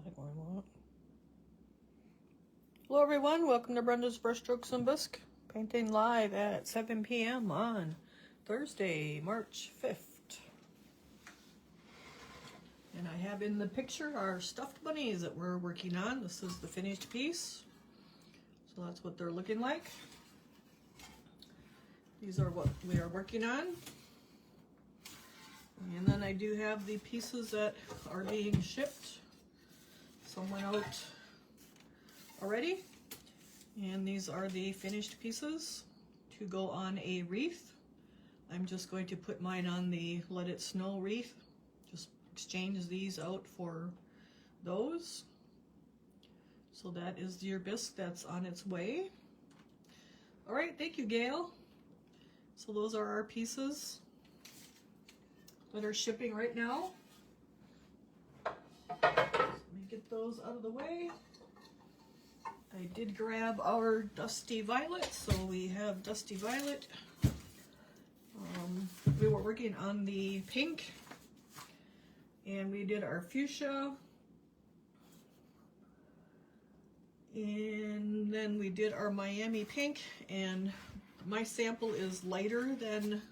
like what I want. Hello everyone, welcome to Brenda's Brushstrokes and Bisque, painting live at 7 p.m. on Thursday, March 5th. And I have in the picture our stuffed bunnies that we're working on. This is the finished piece. So that's what they're looking like. These are what we are working on. And then I do have the pieces that are being shipped. Some went out already. And these are the finished pieces to go on a wreath. I'm just going to put mine on the Let It Snow wreath. Just exchange these out for those. So that is your bisque that's on its way. All right, thank you, Gail. So those are our pieces that are shipping right now. Let me get those out of the way. I did grab our Dusty Violet, so we have Dusty Violet. We were working on the pink, and we did our fuchsia, and then we did our Miami pink, and my sample is lighter than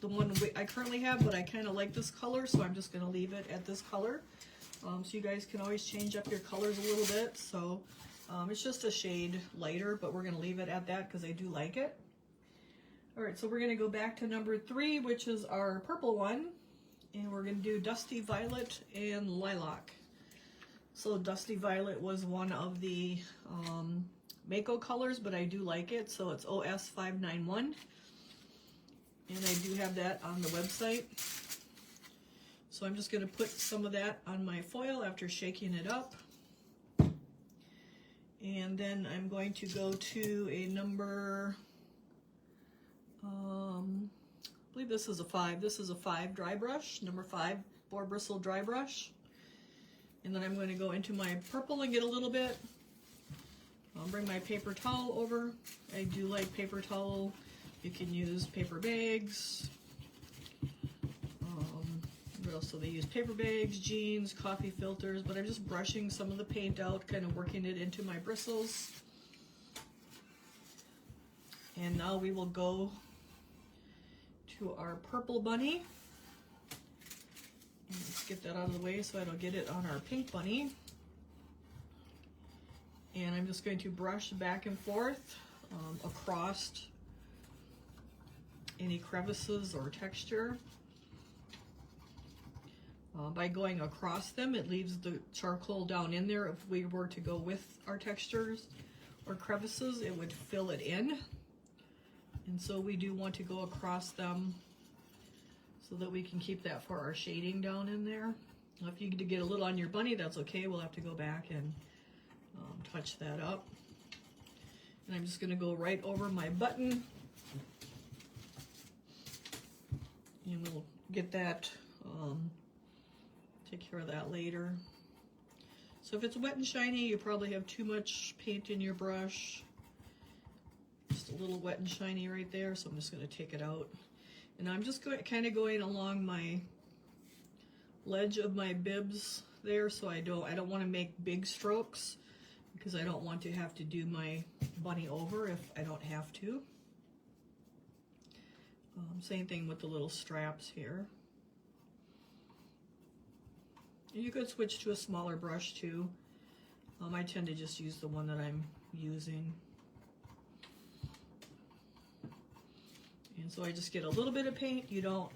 the one I currently have, but I kind of like this color, so I'm just going to leave it at this color. So you guys can always change up your colors a little bit. So it's just a shade lighter, but we're going to leave it at that because I do like it. All right, so we're going to go back to number 3, which is our purple one, and we're going to do Dusty Violet and Lilac. So Dusty Violet was one of the Mako colors, but I do like it, so it's OS 591. And I do have that on the website. So I'm just going to put some of that on my foil after shaking it up. And then I'm going to go to a number, I believe this is a 5. This is a 5 dry brush, number 5 boar bristle dry brush. And then I'm going to go into my purple and get a little bit. I'll bring my paper towel over. I do like paper towel. You can use paper bags. What else do they use? Paper bags, jeans, coffee filters, but I'm just brushing some of the paint out, kind of working it into my bristles. And now we will go to our purple bunny. And let's get that out of the way so I don't get it on our pink bunny. And I'm just going to brush back and forth across any crevices or texture. By going across them, it leaves the charcoal down in there. If we were to go with our textures or crevices, it would fill it in. And so we do want to go across them so that we can keep that for our shading down in there. Now, if you get a little on your bunny, that's okay. We'll have to go back and touch that up. And I'm just going to go right over my button. And we'll get that, take care of that later. So if it's wet and shiny, you probably have too much paint in your brush. Just a little wet and shiny right there, so I'm just going to take it out. And I'm just kind of going along my ledge of my bibs there, so I don't want to make big strokes because I don't want to have to do my bunny over if I don't have to. Same thing with the little straps here. You could switch to a smaller brush too. I tend to just use the one that I'm using. And so I just get a little bit of paint. You don't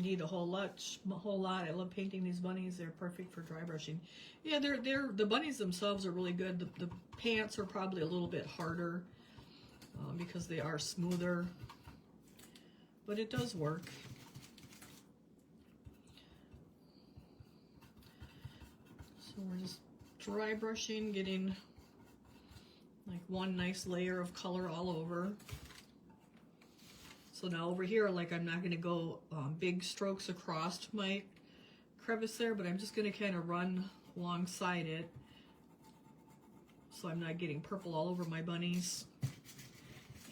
need a whole lot. I love painting these bunnies. They're perfect for dry brushing. Yeah, the bunnies themselves are really good. The pants are probably a little bit harder because they are smoother. But it does work. So we're just dry brushing, getting like one nice layer of color all over. So now over here, like I'm not going to go big strokes across my crevice there, but I'm just going to kind of run alongside it so I'm not getting purple all over my bunnies.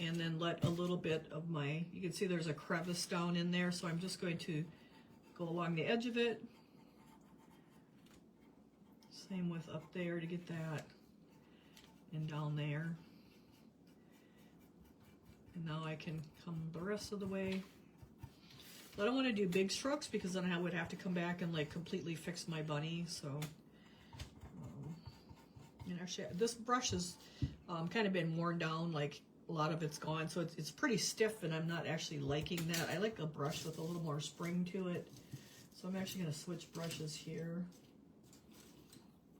And then let a little bit of my, you can see there's a crevice down in there, so I'm just going to go along the edge of it Same with up there to get that, and down there. And now I can come the rest of the way. But I don't want to do big strokes because then I would have to come back and like completely fix my bunny. So, and actually this brush has kind of been worn down, like a lot of it's gone. So it's pretty stiff and I'm not actually liking that. I like a brush with a little more spring to it. So I'm actually going to switch brushes here.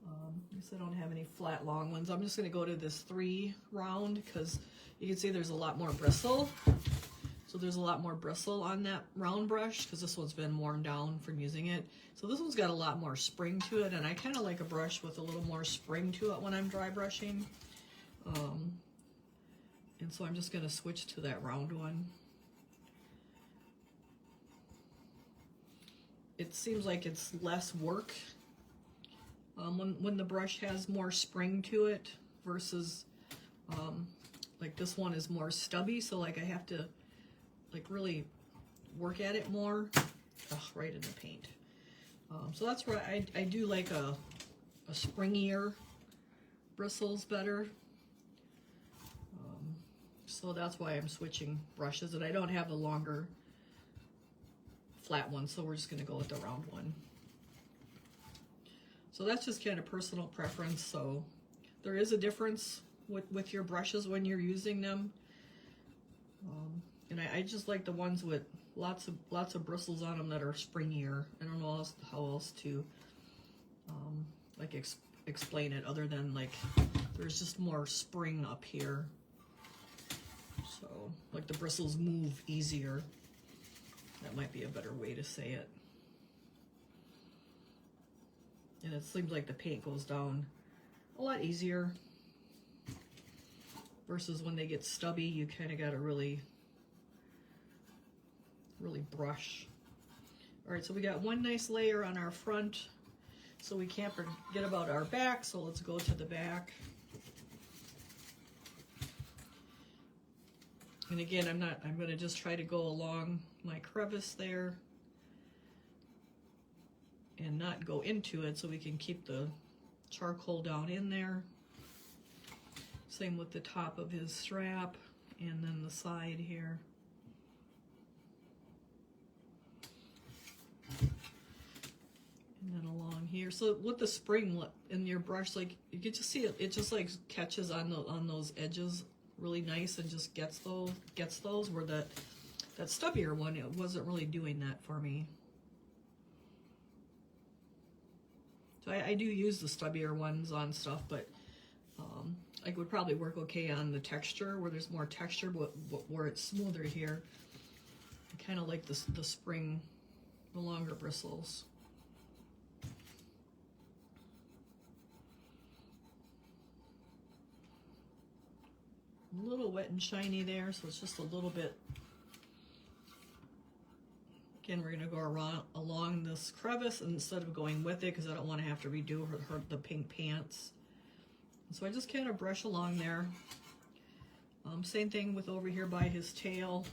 I guess I don't have any flat long ones. I'm just going to go to this 3 round because you can see there's a lot more bristle. So there's a lot more bristle on that round brush because this one's been worn down from using it. So this one's got a lot more spring to it, and I kind of like a brush with a little more spring to it when I'm dry brushing. And so I'm just going to switch to that round one. It seems like it's less work when the brush has more spring to it versus like this one is more stubby, so like I have to like really work at it more. Ugh, right in the paint. So that's where I do like a springier bristles better. So that's why I'm switching brushes, and I don't have the longer flat one, so we're just going to go with the round one. So that's just kind of personal preference. So there is a difference with your brushes when you're using them. And I just like the ones with lots of bristles on them that are springier. I don't know how else to like explain it other than like there's just more spring up here. So like the bristles move easier. That might be a better way to say it. And it seems like the paint goes down a lot easier versus when they get stubby, you kind of got to really brush. All right, so we got one nice layer on our front, so we can't forget about our back, so let's go to the back. And again, I'm going to just try to go along my crevice there and not go into it so we can keep the charcoal down in there. Same with the top of his strap and then the side here. And then along here. So with the spring in your brush, like you can just see it just like catches on those edges really nice and just gets those where that stubbier one, it wasn't really doing that for me. So I do use the stubbier ones on stuff, but I would probably work okay on the texture where there's more texture, but where it's smoother here. I kind of like the spring, the longer bristles. A little wet and shiny there, so it's just a little bit. Again, we're going to go along this crevice instead of going with it because I don't want to have to redo the pink pants. And so I just kind of brush along there. Same thing with over here by his tail.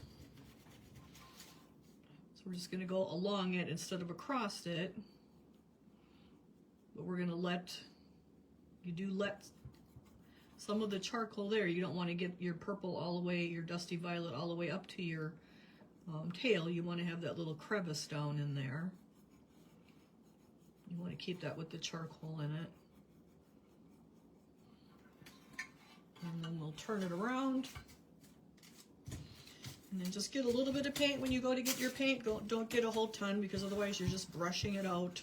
So we're just going to go along it instead of across it. But we're going to let some of the charcoal there. You don't want to get your purple all the way, your dusty violet all the way up to your tail. You want to have that little crevice down in there. You want to keep that with the charcoal in it. And then we'll turn it around. And then just get a little bit of paint when you go to get your paint. Don't get a whole ton because otherwise you're just brushing it out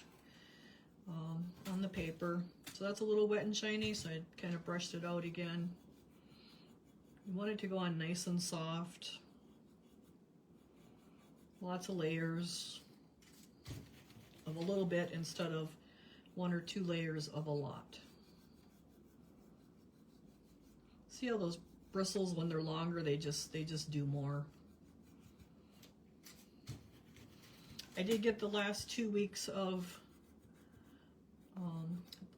on the paper. So that's a little wet and shiny, so I kind of brushed it out again. You want it to go on nice and soft. Lots of layers of a little bit instead of 1 or 2 layers of a lot. See how those bristles, when they're longer, they just do more. I did get the last 2 weeks of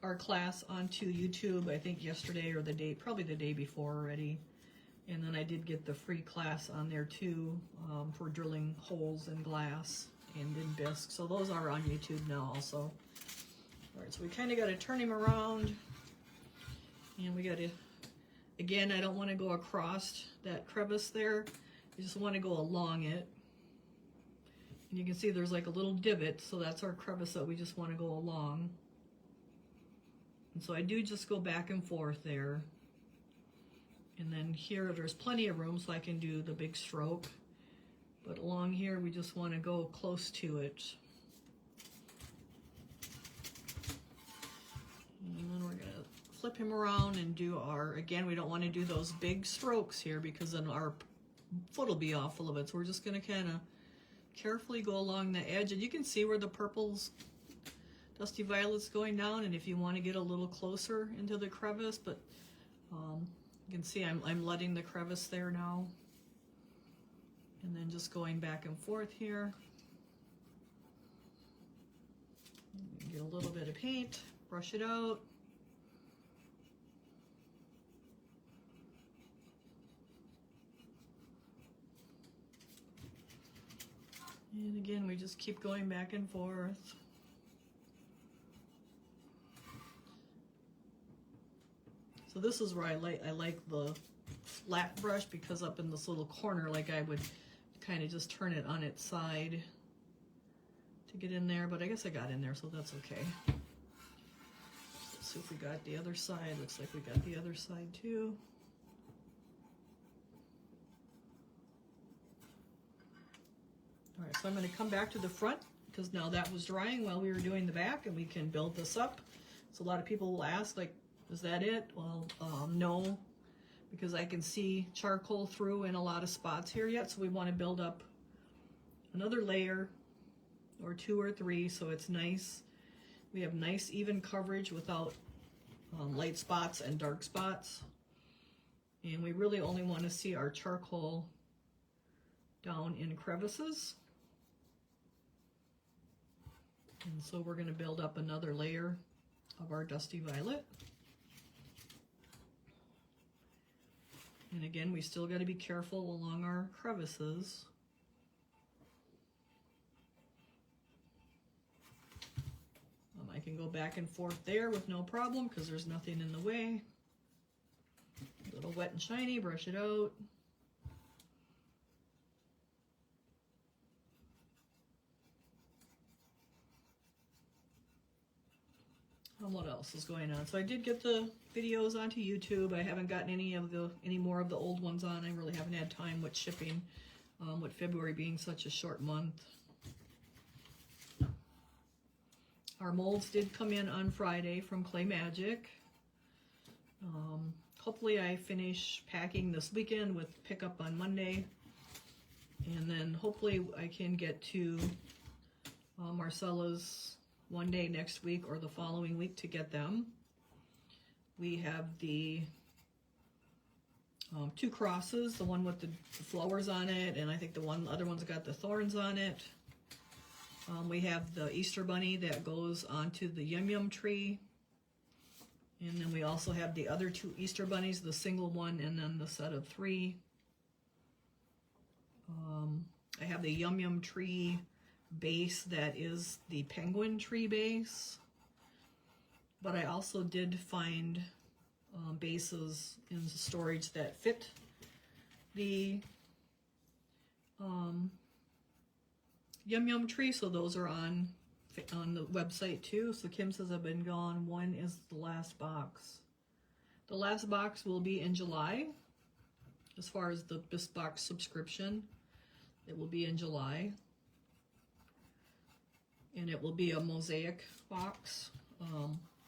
our class onto YouTube, I think yesterday or probably the day before already. And then I did get the free class on there too for drilling holes in glass and in bisque. So those are on YouTube now also. All right, so we kind of got to turn him around, and we got to, again, I don't want to go across that crevice there. I just want to go along it. And you can see there's like a little divot, so that's our crevice that we just want to go along. And so I do just go back and forth there. And then here there's plenty of room so I can do the big stroke. But along here we just want to go close to it. And then we're going to flip him around and do our, again, we don't want to do those big strokes here because then our foot will be off a little bit. So we're just going to kind of carefully go along the edge. And you can see where the purple's dusty violet's going down. And if you want to get a little closer into the crevice, but you can see I'm letting the crevice there now. And then just going back and forth here. Get a little bit of paint, brush it out. And again, we just keep going back and forth. So this is where I like the flat brush, because up in this little corner, like I would kind of just turn it on its side to get in there, but I guess I got in there, so that's okay. Let's see if we got the other side. Looks like we got the other side too. All right, so I'm going to come back to the front because now that was drying while we were doing the back, and we can build this up. So a lot of people will ask, like, is that it? Well, no, because I can see charcoal through in a lot of spots here yet. So we want to build up another layer or 2 or 3 so it's nice. We have nice even coverage without light spots and dark spots. And we really only want to see our charcoal down in crevices. And so we're going to build up another layer of our dusty violet. And again, we still got to be careful along our crevices. I can go back and forth there with no problem because there's nothing in the way. A little wet and shiny, brush it out. What else is going on? So I did get the videos onto YouTube. I haven't gotten any more of the old ones on. I really haven't had time with shipping, with February being such a short month. Our molds did come in on Friday from Clay Magic. Hopefully I finish packing this weekend with pickup on Monday. And then hopefully I can get to Marcella's one day next week or the following week to get them. We have the 2 crosses, the one with the flowers on it, and I think the other one's got the thorns on it. We have the Easter bunny that goes onto the yum yum tree. And then we also have the other 2 Easter bunnies, the single one and then the set of 3. I have the yum yum tree base that is the penguin tree base. But I also did find bases in storage that fit the yum yum tree, so those are on the website too. So Kim says I've been gone. When is the last box? The last box will be in July. As far as this box subscription, it will be in July. And it will be a mosaic box.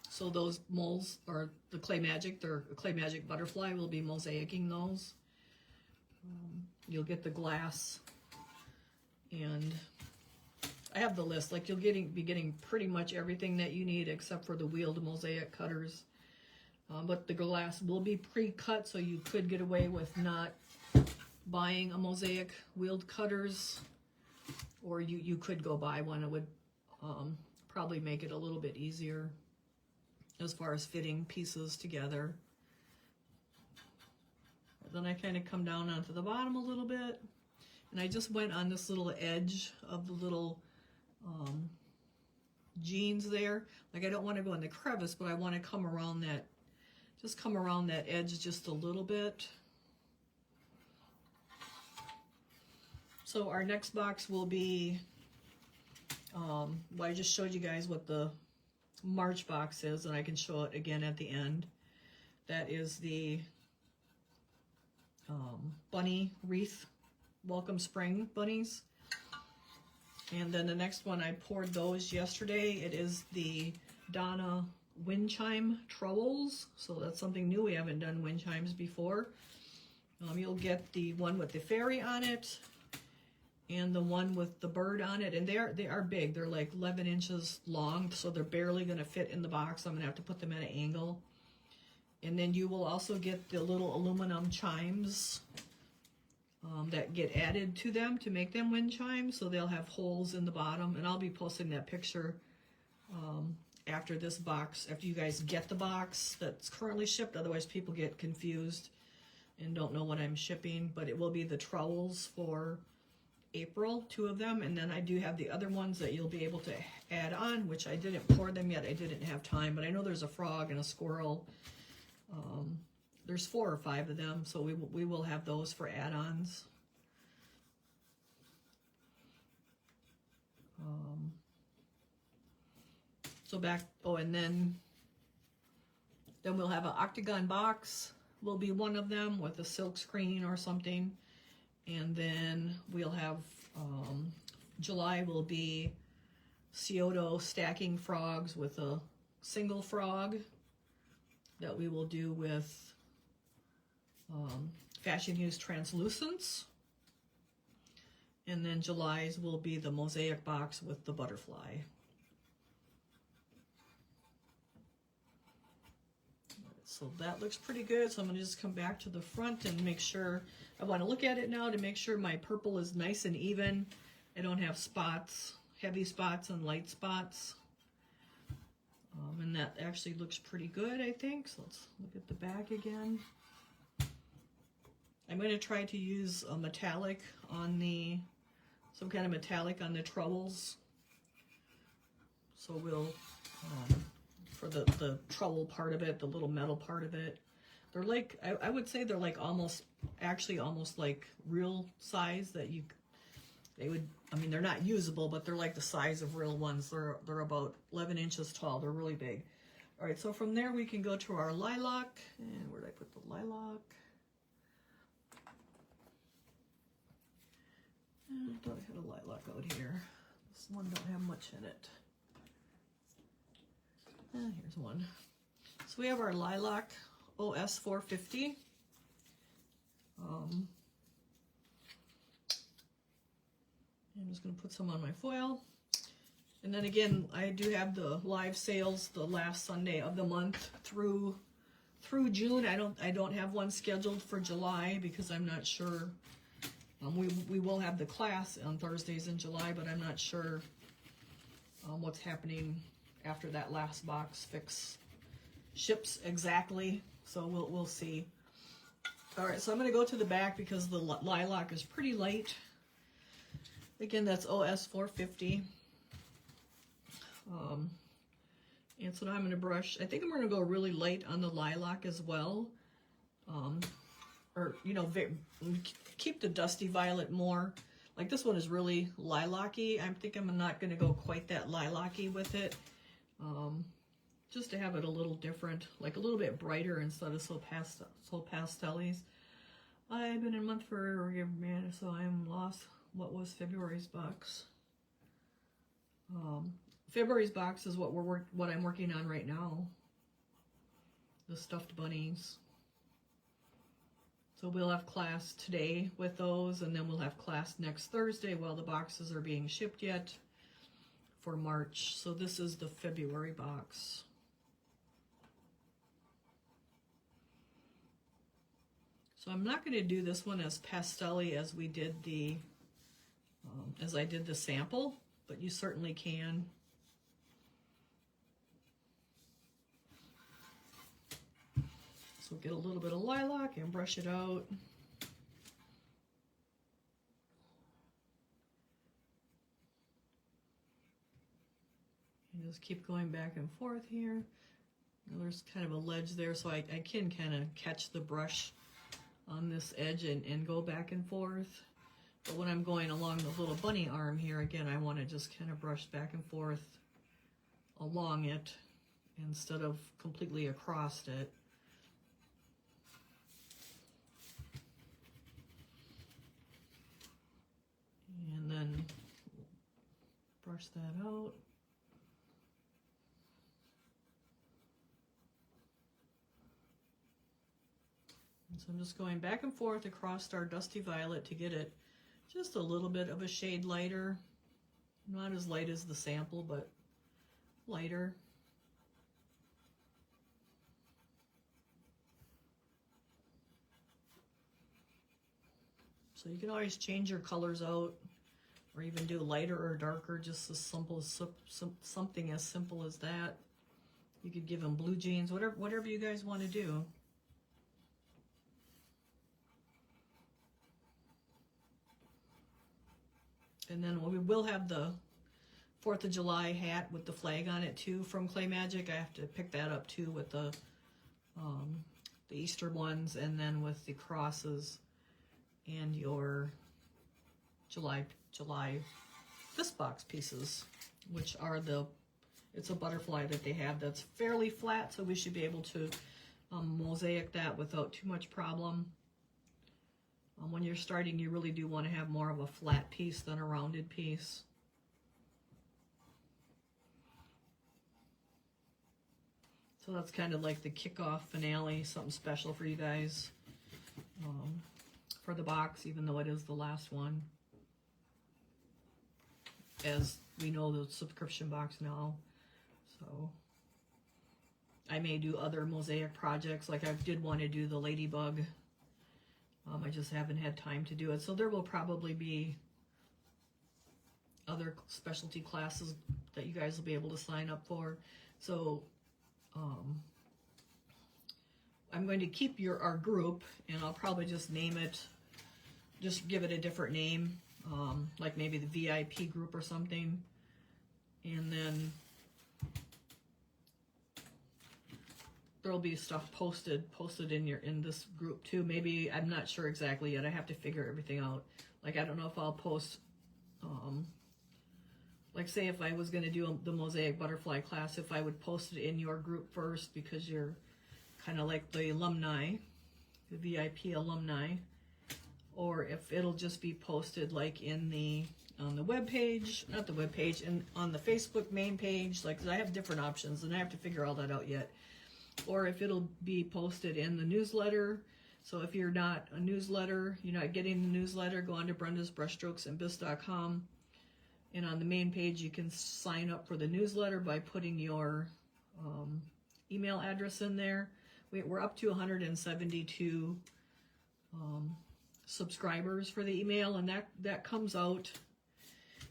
So those molds are the Clay Magic, their Clay Magic butterfly will be mosaicing those. You'll get the glass, and I have the list. Like, you'll be getting pretty much everything that you need except for the wheeled mosaic cutters. But the glass will be pre-cut, so you could get away with not buying a mosaic wheeled cutters, or you could go buy one. It would probably make it a little bit easier as far as fitting pieces together. Then I kind of come down onto the bottom a little bit, and I just went on this little edge of the little jeans there. Like I don't want to go in the crevice, but I want to come around that, just come around that edge just a little bit. So our next box will be, well, I just showed you guys what the March box is, and I can show it again at the end. That is the bunny wreath, welcome spring bunnies. And then the next one, I poured those yesterday. It is the Donna wind chime trowels. So that's something new. We haven't done wind chimes before. You'll get the one with the fairy on it and the one with the bird on it. And they are big. They're like 11 inches long, so they're barely going to fit in the box. I'm going to have to put them at an angle. And then you will also get the little aluminum chimes that get added to them to make them wind chimes. So they'll have holes in the bottom. And I'll be posting that picture after this box, after you guys get the box that's currently shipped. Otherwise people get confused and don't know what I'm shipping. But it will be the trowels for April, 2 of them. And then I do have the other ones that you'll be able to add on, which I didn't pour them yet. I didn't have time. But I know there's a frog and a squirrel. There's 4 or 5 of them, so we will have those for add-ons. So back, oh, and then we'll have an octagon box, will be one of them with a silk screen or something. And then we'll have, July will be Scioto stacking frogs with a single frog that we will do with Fashion Hughes Translucents. And then July's will be the mosaic box with the butterfly. So that looks pretty good. So I'm going to just come back to the front and make sure, I want to look at it now to make sure my purple is nice and even. I don't have spots, heavy spots and light spots. And that actually looks pretty good, I think. So let's look at the back again. I'm going to try to use a metallic on the, some kind of metallic on the trowels. So we'll, for the trowel part of it, the little metal part of it. They're like, I would say they're like almost, actually almost like real size that they would, I mean, they're not usable, but they're like the size of real ones. They're about 11 inches tall. They're really big. All right, so from there we can go to our lilac. And where did I put the lilac? I thought I had a lilac out here. This one don't have much in it. Here's one. So we have our lilac OS 450. I'm just going to put some on my foil. And then again, I do have the live sales the last Sunday of the month through June. I don't have one scheduled for July because I'm not sure. We will have the class on Thursdays in July, but I'm not sure what's happening after that last box ships exactly. So we'll see. All right, so I'm going to go to the back because the lilac is pretty light. Again, that's OS 450. And so now I'm going to brush. I think I'm going to go really light on the lilac as well. Or, you know, keep the dusty violet more. Like this one is really lilac-y. I think I'm not going to go quite that lilac-y with it. Just to have it a little different, like a little bit brighter instead of so pastel-y. I've been in a month for man, so I'm lost. What was February's box? February's box is what I'm working on right now. The stuffed bunnies. So we'll have class today with those, and then we'll have class next Thursday while the boxes are being shipped yet for March. So this is the February box. So I'm not going to do this one as pastel-y as we did as I did the sample, but you certainly can. So get a little bit of lilac and brush it out. And just keep going back and forth here. Now there's kind of a ledge there, so I can kind of catch the brush on this edge and go back and forth. But when I'm going along the little bunny arm here, again, I want to just kind of brush back and forth along it instead of completely across it. And then brush that out. And so I'm just going back and forth across our dusty violet to get it just a little bit of a shade lighter. Not as light as the sample, but lighter. So you can always change your colors out, or even do lighter or darker, just as simple as something as simple as that. You could give them blue jeans, whatever you guys want to do. And then we will have the 4th of July hat with the flag on it too from Clay Magic. I have to pick that up too with the Easter ones, and then with the crosses and your July fist box pieces, which are it's a butterfly that they have that's fairly flat, so we should be able to mosaic that without too much problem. When you're starting, you really do want to have more of a flat piece than a rounded piece. So that's kind of like the kickoff finale, something special for you guys for the box, even though it is the last one. As we know, the subscription box now. So I may do other mosaic projects, like I did want to do the ladybug. I just haven't had time to do it. So there will probably be other specialty classes that you guys will be able to sign up for. So I'm going to keep our group, and I'll probably just name it, just give it a different name, like maybe the VIP group or something. And then there'll be stuff posted in this group too. Maybe, I'm not sure exactly yet. I have to figure everything out. Like, I don't know if I'll post, like say if I was going to do the mosaic butterfly class, if I would post it in your group first, because you're kind of like the alumni, the VIP alumni, or if it'll just be posted like in on the web page, not the web page, and on the Facebook main page. Like, 'cause I have different options and I have to figure all that out yet. Or if it'll be posted in the newsletter. So if you're not a newsletter, you're not getting the newsletter, go on to brendasbrushstrokesandbisque.com, and on the main page you can sign up for the newsletter by putting your email address in there. We're up to 172 subscribers for the email, and that comes out,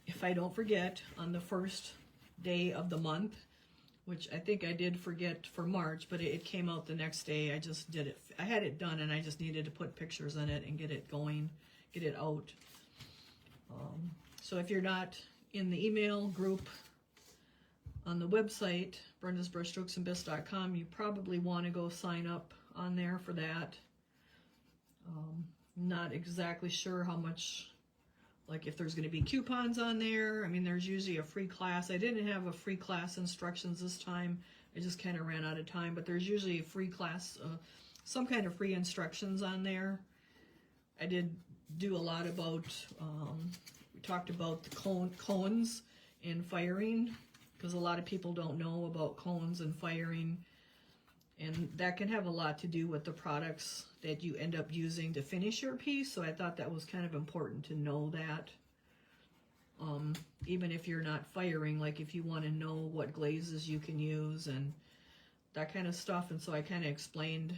if I don't forget, on the first day of the month, which I think I did forget for March, but it came out the next day. I just did it. I had it done, and I just needed to put pictures in it and get it going, get it out. So if you're not in the email group on the website, brendasbrushstrokesandbisque.com, you probably want to go sign up on there for that. Not exactly sure how much, like if there's going to be coupons on there. I mean, there's usually a free class. I didn't have a free class instructions this time. I just kind of ran out of time, but there's usually a free class, some kind of free instructions on there. I did do a lot about, we talked about the cones and firing, because a lot of people don't know about cones and firing, and that can have a lot to do with the products that you end up using to finish your piece. So I thought that was kind of important to know that. Even if you're not firing, like if you want to know what glazes you can use and that kind of stuff. And so I kind of explained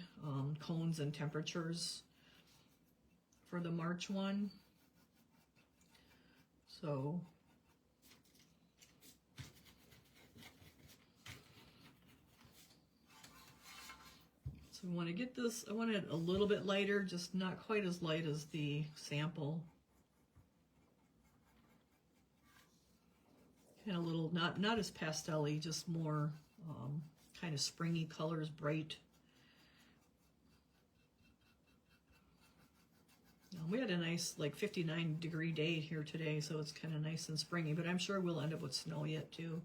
cones and temperatures for the March one. So we want to get this, I want it a little bit lighter, just not quite as light as the sample. kind of little, not as pastel-y, just more kind of springy colors, bright. We had a nice like 59-degree day here today, so it's kind of nice and springy, but I'm sure we'll end up with snow yet too.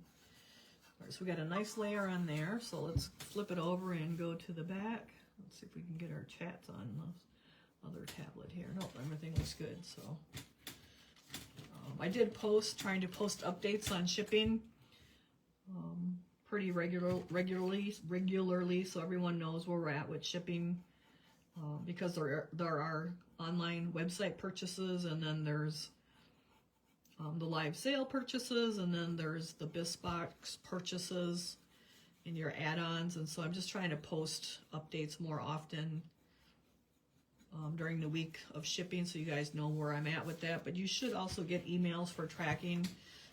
All right, so we got a nice layer on there, so let's flip it over and go to the back. Let's see if we can get our chats on the other tablet here. Nope, everything looks good. So I did trying to post updates on shipping pretty regularly, so everyone knows where we're at with shipping. Because there are online website purchases, and then there's the live sale purchases, and then there's the BISBox purchases and your add-ons. And so I'm just trying to post updates more often during the week of shipping, so you guys know where I'm at with that. But you should also get emails for tracking.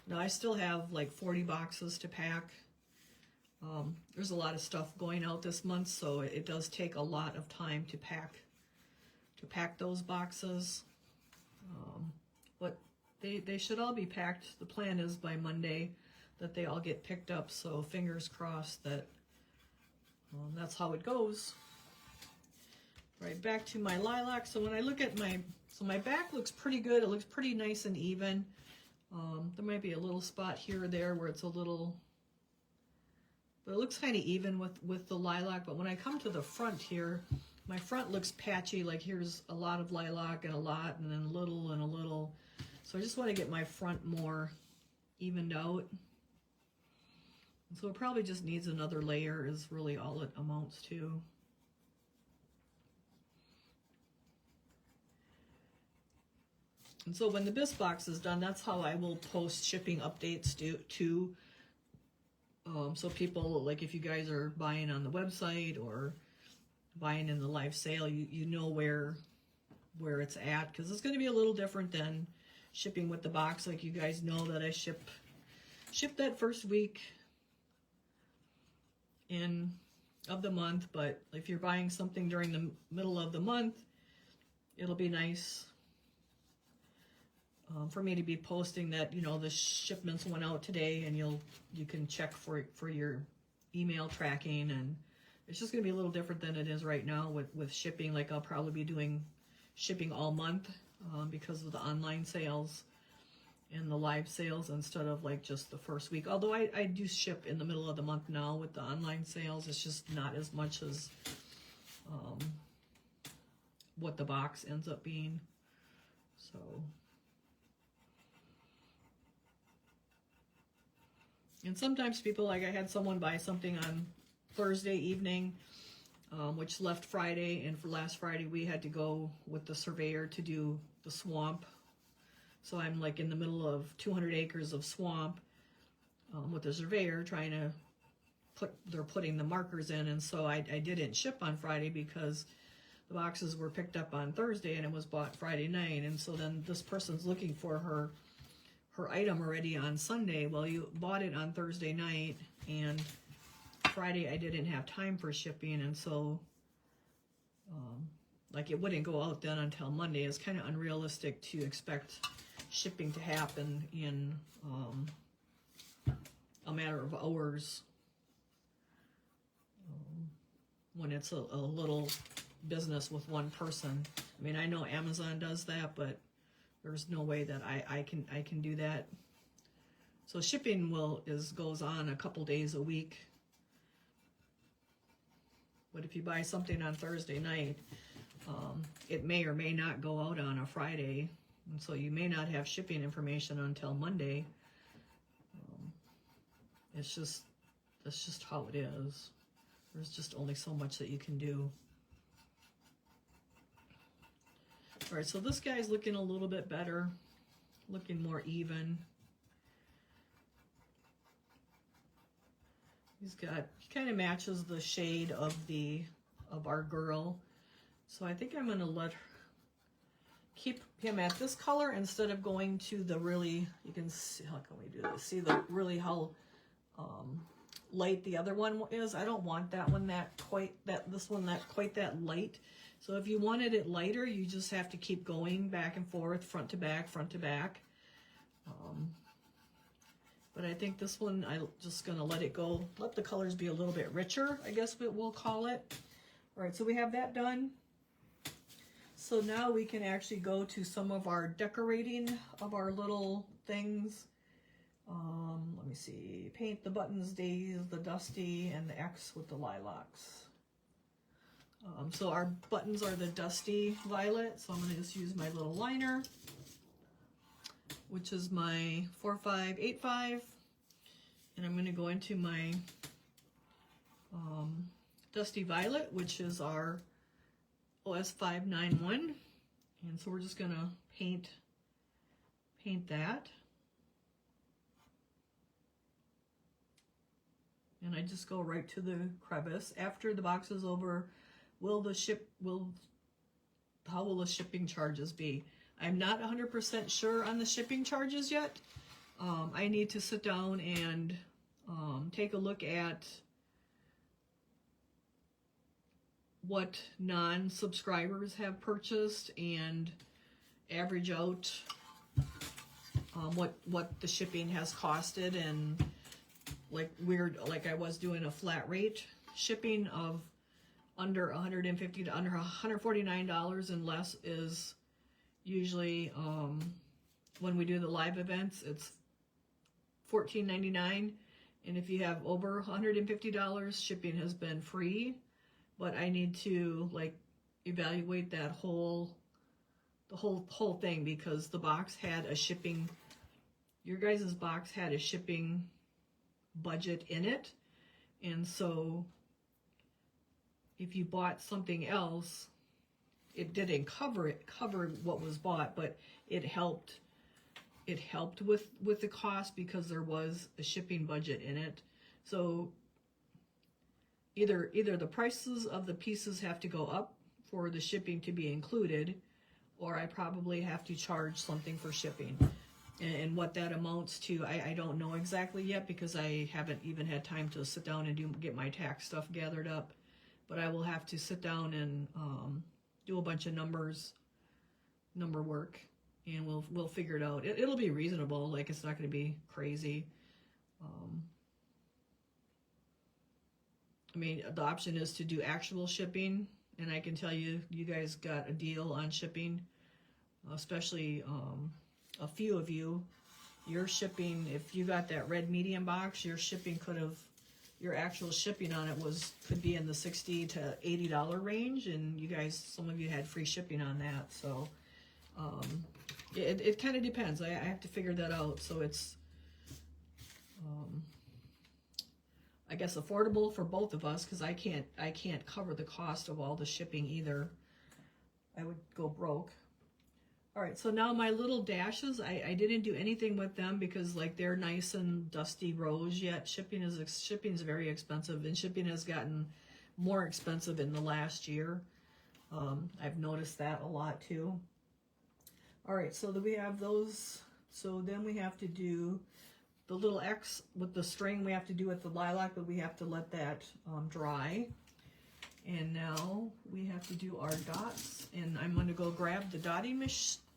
Now I still have like 40 boxes to pack. There's a lot of stuff going out this month, so it does take a lot of time to pack those boxes. But they should all be packed. The plan is by Monday that they all get picked up, so fingers crossed that that's how it goes. Right, back to my lilac. So when I look at my back looks pretty good. It looks pretty nice and even. There might be a little spot here or there where it's a little, but it looks kind of even with the lilac. But when I come to the front here, my front looks patchy, like here's a lot of lilac and a lot, and then a little and a little. So I just want to get my front more evened out. And so it probably just needs another layer is really all it amounts to. And so when the BISBox is done, that's how I will post shipping updates to so people, like if you guys are buying on the website or buying in the live sale, you know where it's at, because it's going to be a little different than shipping with the box. Like you guys know that I ship that first week of the month, but if you're buying something during the middle of the month, it'll be nice for me to be posting that, you know, the shipments went out today, and you can check for your email tracking. And it's just going to be a little different than it is right now with shipping. Like I'll probably be doing shipping all month because of the online sales and the live sales, instead of like just the first week. Although I do ship in the middle of the month now with the online sales. It's just not as much as what the box ends up being. So and sometimes people, like I had someone buy something on Thursday evening, which left Friday, and for last Friday we had to go with the surveyor to do the swamp. So I'm like in the middle of 200 acres of swamp with the surveyor trying to they're putting the markers in, and so I didn't ship on Friday because the boxes were picked up on Thursday and it was bought Friday night. And so then this person's looking for her item already on Sunday. Well, you bought it on Thursday night, and Friday I didn't have time for shipping, and so like it wouldn't go out then until Monday. It's kind of unrealistic to expect shipping to happen in a matter of hours when it's a little business with one person. I mean, I know Amazon does that, but there's no way that I can do that. So shipping goes on a couple days a week. But if you buy something on Thursday night, it may or may not go out on a Friday, and so you may not have shipping information until Monday. That's just how it is. There's just only so much that you can do. All right, so this guy's looking a little bit better, looking more even. He kind of matches the shade of our girl. So I think I'm gonna keep him at this color instead of going to the really, you can see, how can we do this? See how light the other one is? I don't want this one not quite that light. So if you wanted it lighter, you just have to keep going back and forth, front to back, front to back. But But I think this one, I'm just gonna let it go, let the colors be a little bit richer, I guess we'll call it. All right, so we have that done. So now we can actually go to some of our decorating of our little things. Let me see, paint the buttons, days, the dusty, and the X with the lilacs. So our buttons are the dusty violet, so I'm gonna just use my little liner, which is my 4585, and I'm gonna go into my dusty violet, which is our OS 591, and so we're just gonna paint that. And I just go right to the crevice. After the box is over, how will the shipping charges be? I'm not 100% sure on the shipping charges yet. I need to sit down and take a look at what non-subscribers have purchased and average out what the shipping has costed, and like I was doing a flat rate shipping of under $150 to under $149 and less is usually when we do the live events, it's $14.99, and if you have over $150, shipping has been free. But I need to evaluate that whole thing, because the box had a shipping, your guys' box had a shipping budget in it, and so if you bought something else, it didn't cover what was bought, but it helped with the cost because there was a shipping budget in it. So either the prices of the pieces have to go up for the shipping to be included, or I probably have to charge something for shipping. And what that amounts to, I don't know exactly yet, because I haven't even had time to sit down and get my tax stuff gathered up. But I will have to sit down and do a bunch of number work, and we'll figure it out. It'll be reasonable, it's not going to be crazy. I mean, the option is to do actual shipping, and I can tell you, you guys got a deal on shipping, especially a few of you. Your shipping, if you got that red medium box, your shipping your actual shipping on it could be in the $60 to $80 range, and you guys, some of you had free shipping on that. So it kind of depends. I have to figure that out. So it's I guess affordable for both of us, because I can't cover the cost of all the shipping either. I would go broke. All right, so now my little dashes, I didn't do anything with them because they're nice and dusty rose yet. Shipping is very expensive, and shipping has gotten more expensive in the last year. I've noticed that a lot too. All right, so we have those. So then we have to do the little X with the string. We have to do with the lilac, but we have to let that dry. And now we have to do our dots, and I'm going to go grab the dotting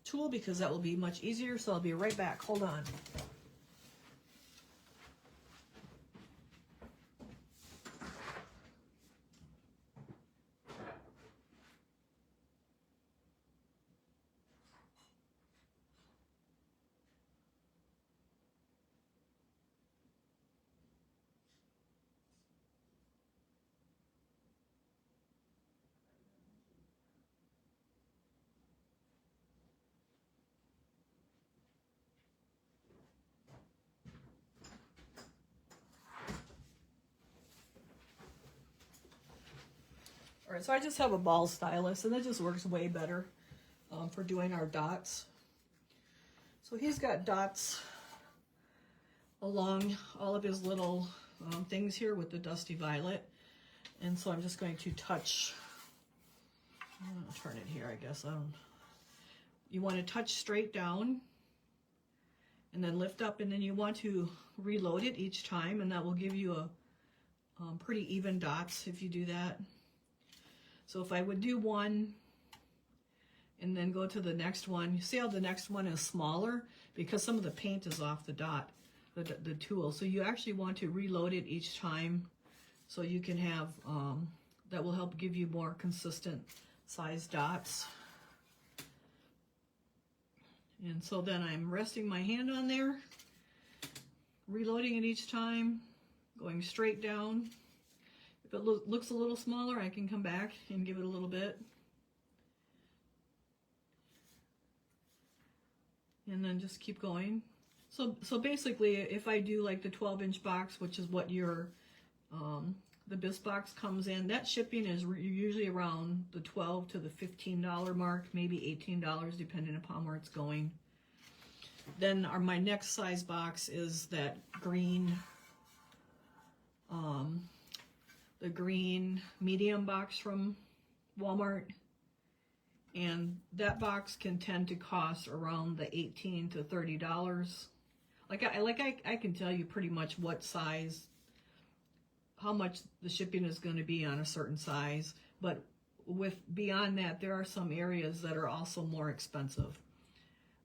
tool because that will be much easier, so I'll be right back. Hold on. All right, so I just have a ball stylus, and it just works way better for doing our dots. So he's got dots along all of his little things here with the dusty violet, and so I'm just going to touch. I'm going to turn it here, I guess. You want to touch straight down, and then lift up, and then you want to reload it each time, and that will give you a pretty even dots if you do that. So if I would do one and then go to the next one, you see how the next one is smaller because some of the paint is off the dot. the tool. So you actually want to reload it each time so you can have, that will help give you more consistent size dots. And so then I'm resting my hand on there, reloading it each time, going straight down. If it looks a little smaller, I can come back and give it a little bit. And then just keep going. So basically, if I do like the 12-inch box, which is what your the bisque box comes in, that shipping is usually around the $12 to the $15 mark, maybe $18 depending upon where it's going. Then my next size box is that green, the green medium box from Walmart. And that box can tend to cost around the $18 to $30. I can tell you pretty much what size, how much the shipping is going to be on a certain size. But beyond that, there are some areas that are also more expensive.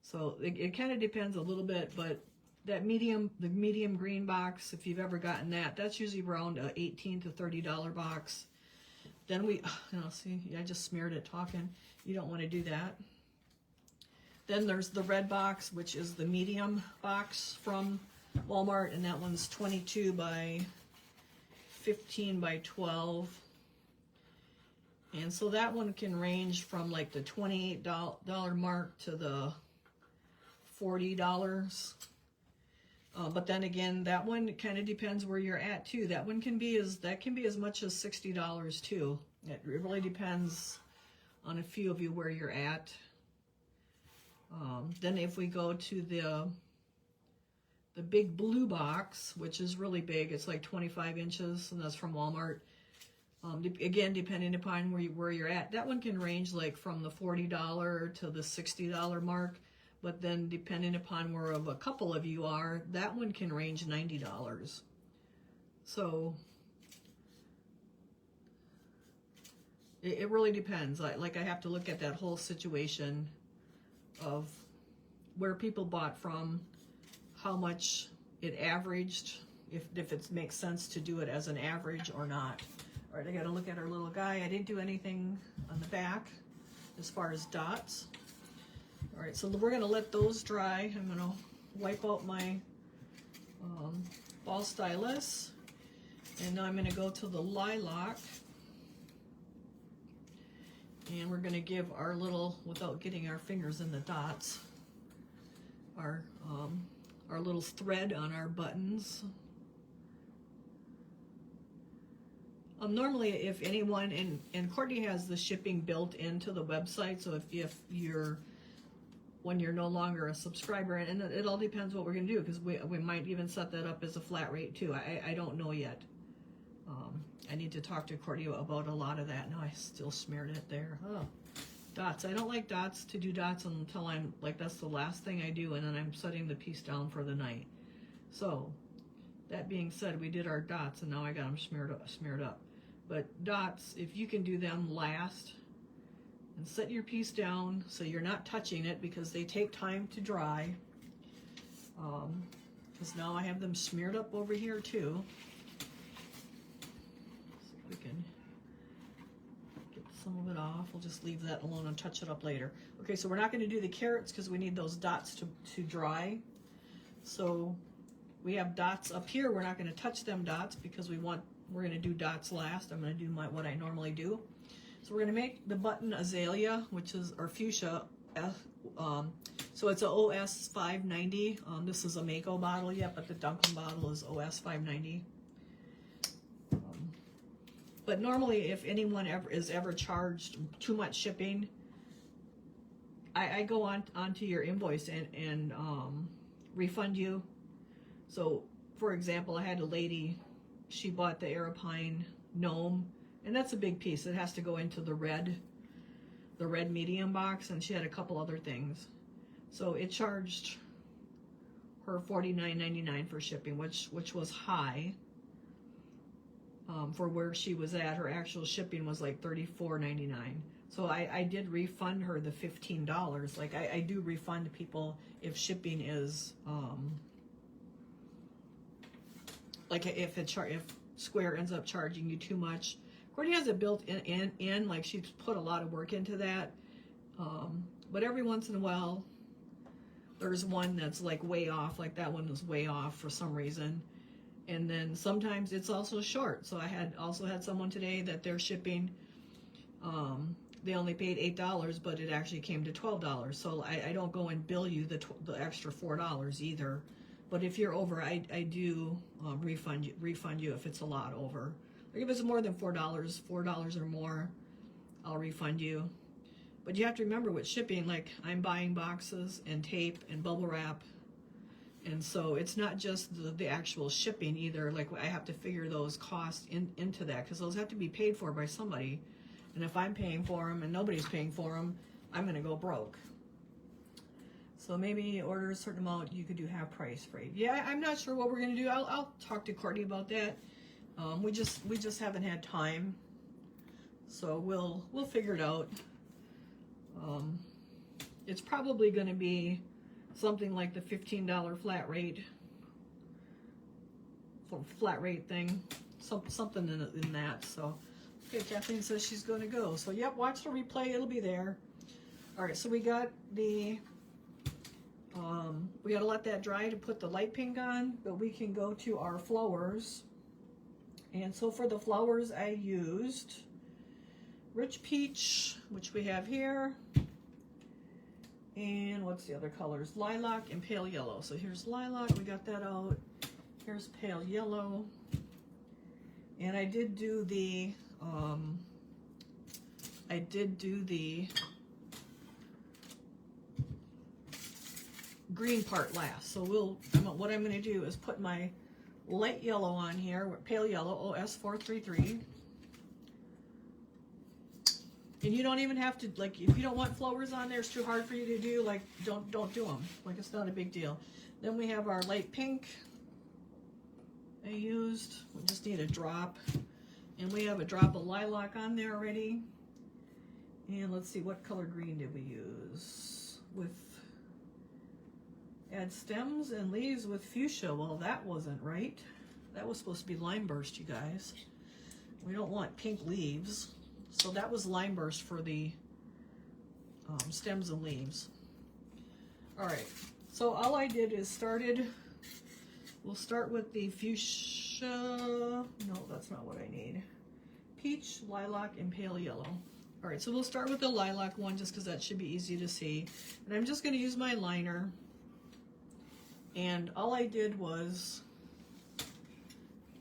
So it kind of depends a little bit, but that the medium green box, if you've ever gotten that, that's usually around a $18 to $30 box. Then see, I just smeared it talking. You don't want to do that. Then there's the red box, which is the medium box from Walmart, and that one's 22 by 15 by 12. And so that one can range from like the $28 mark to the $40. But then again, that one kind of depends where you're at too. That one can be as much as $60 too. It really depends on a few of you where you're at. Then if we go to the big blue box, which is really big, it's like 25 inches, and that's from Walmart. Again, depending upon where you're at, that one can range like from the $40 to the $60 mark. But then depending upon where a couple of you are, that one can range $90. So it really depends. I have to look at that whole situation of where people bought from, how much it averaged, if it makes sense to do it as an average or not. All right, I got to look at our little guy. I didn't do anything on the back as far as dots. All right, so we're going to let those dry. I'm going to wipe out my ball stylus, and now I'm going to go to the lilac, and we're going to give our little, without getting our fingers in the dots, our little thread on our buttons. Normally, if anyone, and Courtney has the shipping built into the website, so if you're, when you're no longer a subscriber, and it all depends what we're going to do, because we might even set that up as a flat rate too. I don't know yet. I need to talk to Courtney about a lot of that. No, I still smeared it there. Oh, dots. I don't like dots, to do dots until I'm like, that's the last thing I do, and then I'm setting the piece down for the night. So that being said, we did our dots, and now I got them smeared up. But dots, if you can do them last, and set your piece down so you're not touching it, because they take time to dry. Because now I have them smeared up over here too. See if we can get some of it off. We'll just leave that alone and touch it up later. Okay, so we're not going to do the carrots because we need those dots to dry. So we have dots up here. We're not going to touch them dots because we're going to do dots last. I'm going to do what I normally do. So we're going to make the button azalea, which is our fuchsia. So it's a OS 590. This is a Mako bottle yet, but the Duncan bottle is OS 590. But normally, if anyone is ever charged too much shipping, I go onto your invoice and refund you. So, for example, I had a lady, she bought the Aeropine gnome. And that's a big piece. It has to go into the red medium box, and she had a couple other things. So it charged her $49.99 for shipping, which was high for where she was at. Her actual shipping was like $34.99. So I did refund her the $15. Like I do refund people if shipping is like if Square ends up charging you too much. Courtney has it built in, like she's put a lot of work into that. But every once in a while, there's one that's like way off, like that one was way off for some reason. And then sometimes it's also short. So I also had someone today that they're shipping, they only paid $8, but it actually came to $12. So I don't go and bill you the extra $4 either. But if you're over, I do refund you if it's a lot over. Like if it's more than $4 or more, I'll refund you. But you have to remember with shipping, like I'm buying boxes and tape and bubble wrap. And so it's not just the actual shipping either. Like I have to figure those costs into that because those have to be paid for by somebody. And if I'm paying for them and nobody's paying for them, I'm going to go broke. So maybe order a certain amount, you could do half price freight. Yeah, I'm not sure what we're going to do. I'll talk to Courtney about that. We just haven't had time. So we'll figure it out. It's probably going to be something like the $15 flat rate thing, something in that. So okay, Kathleen says she's going to go. So yep, watch the replay, it'll be there. All right, so we got the we got to let that dry to put the light pink on, but we can go to our flowers. And so for the flowers, I used Rich Peach, which we have here. And what's the other colors? Lilac and Pale Yellow. So here's Lilac, we got that out. Here's Pale Yellow. And I did do the green part last. So what I'm going to do is put my light yellow on here, Pale Yellow, OS433. And you don't even have to, like, if you don't want flowers on there, it's too hard for you to do, like, don't do them. Like, it's not a big deal. Then we have our light pink I used. We just need a drop. And we have a drop of lilac on there already. And let's see, what color green did we use? Add stems and leaves with fuchsia. Well, that wasn't right. That was supposed to be lime burst, you guys. We don't want pink leaves. So that was lime burst for the stems and leaves. All right, so all I did is we'll start with the fuchsia. No, that's not what I need. Peach, lilac, and pale yellow. All right, so we'll start with the lilac one just because that should be easy to see. And I'm just going to use my liner. And all I did was,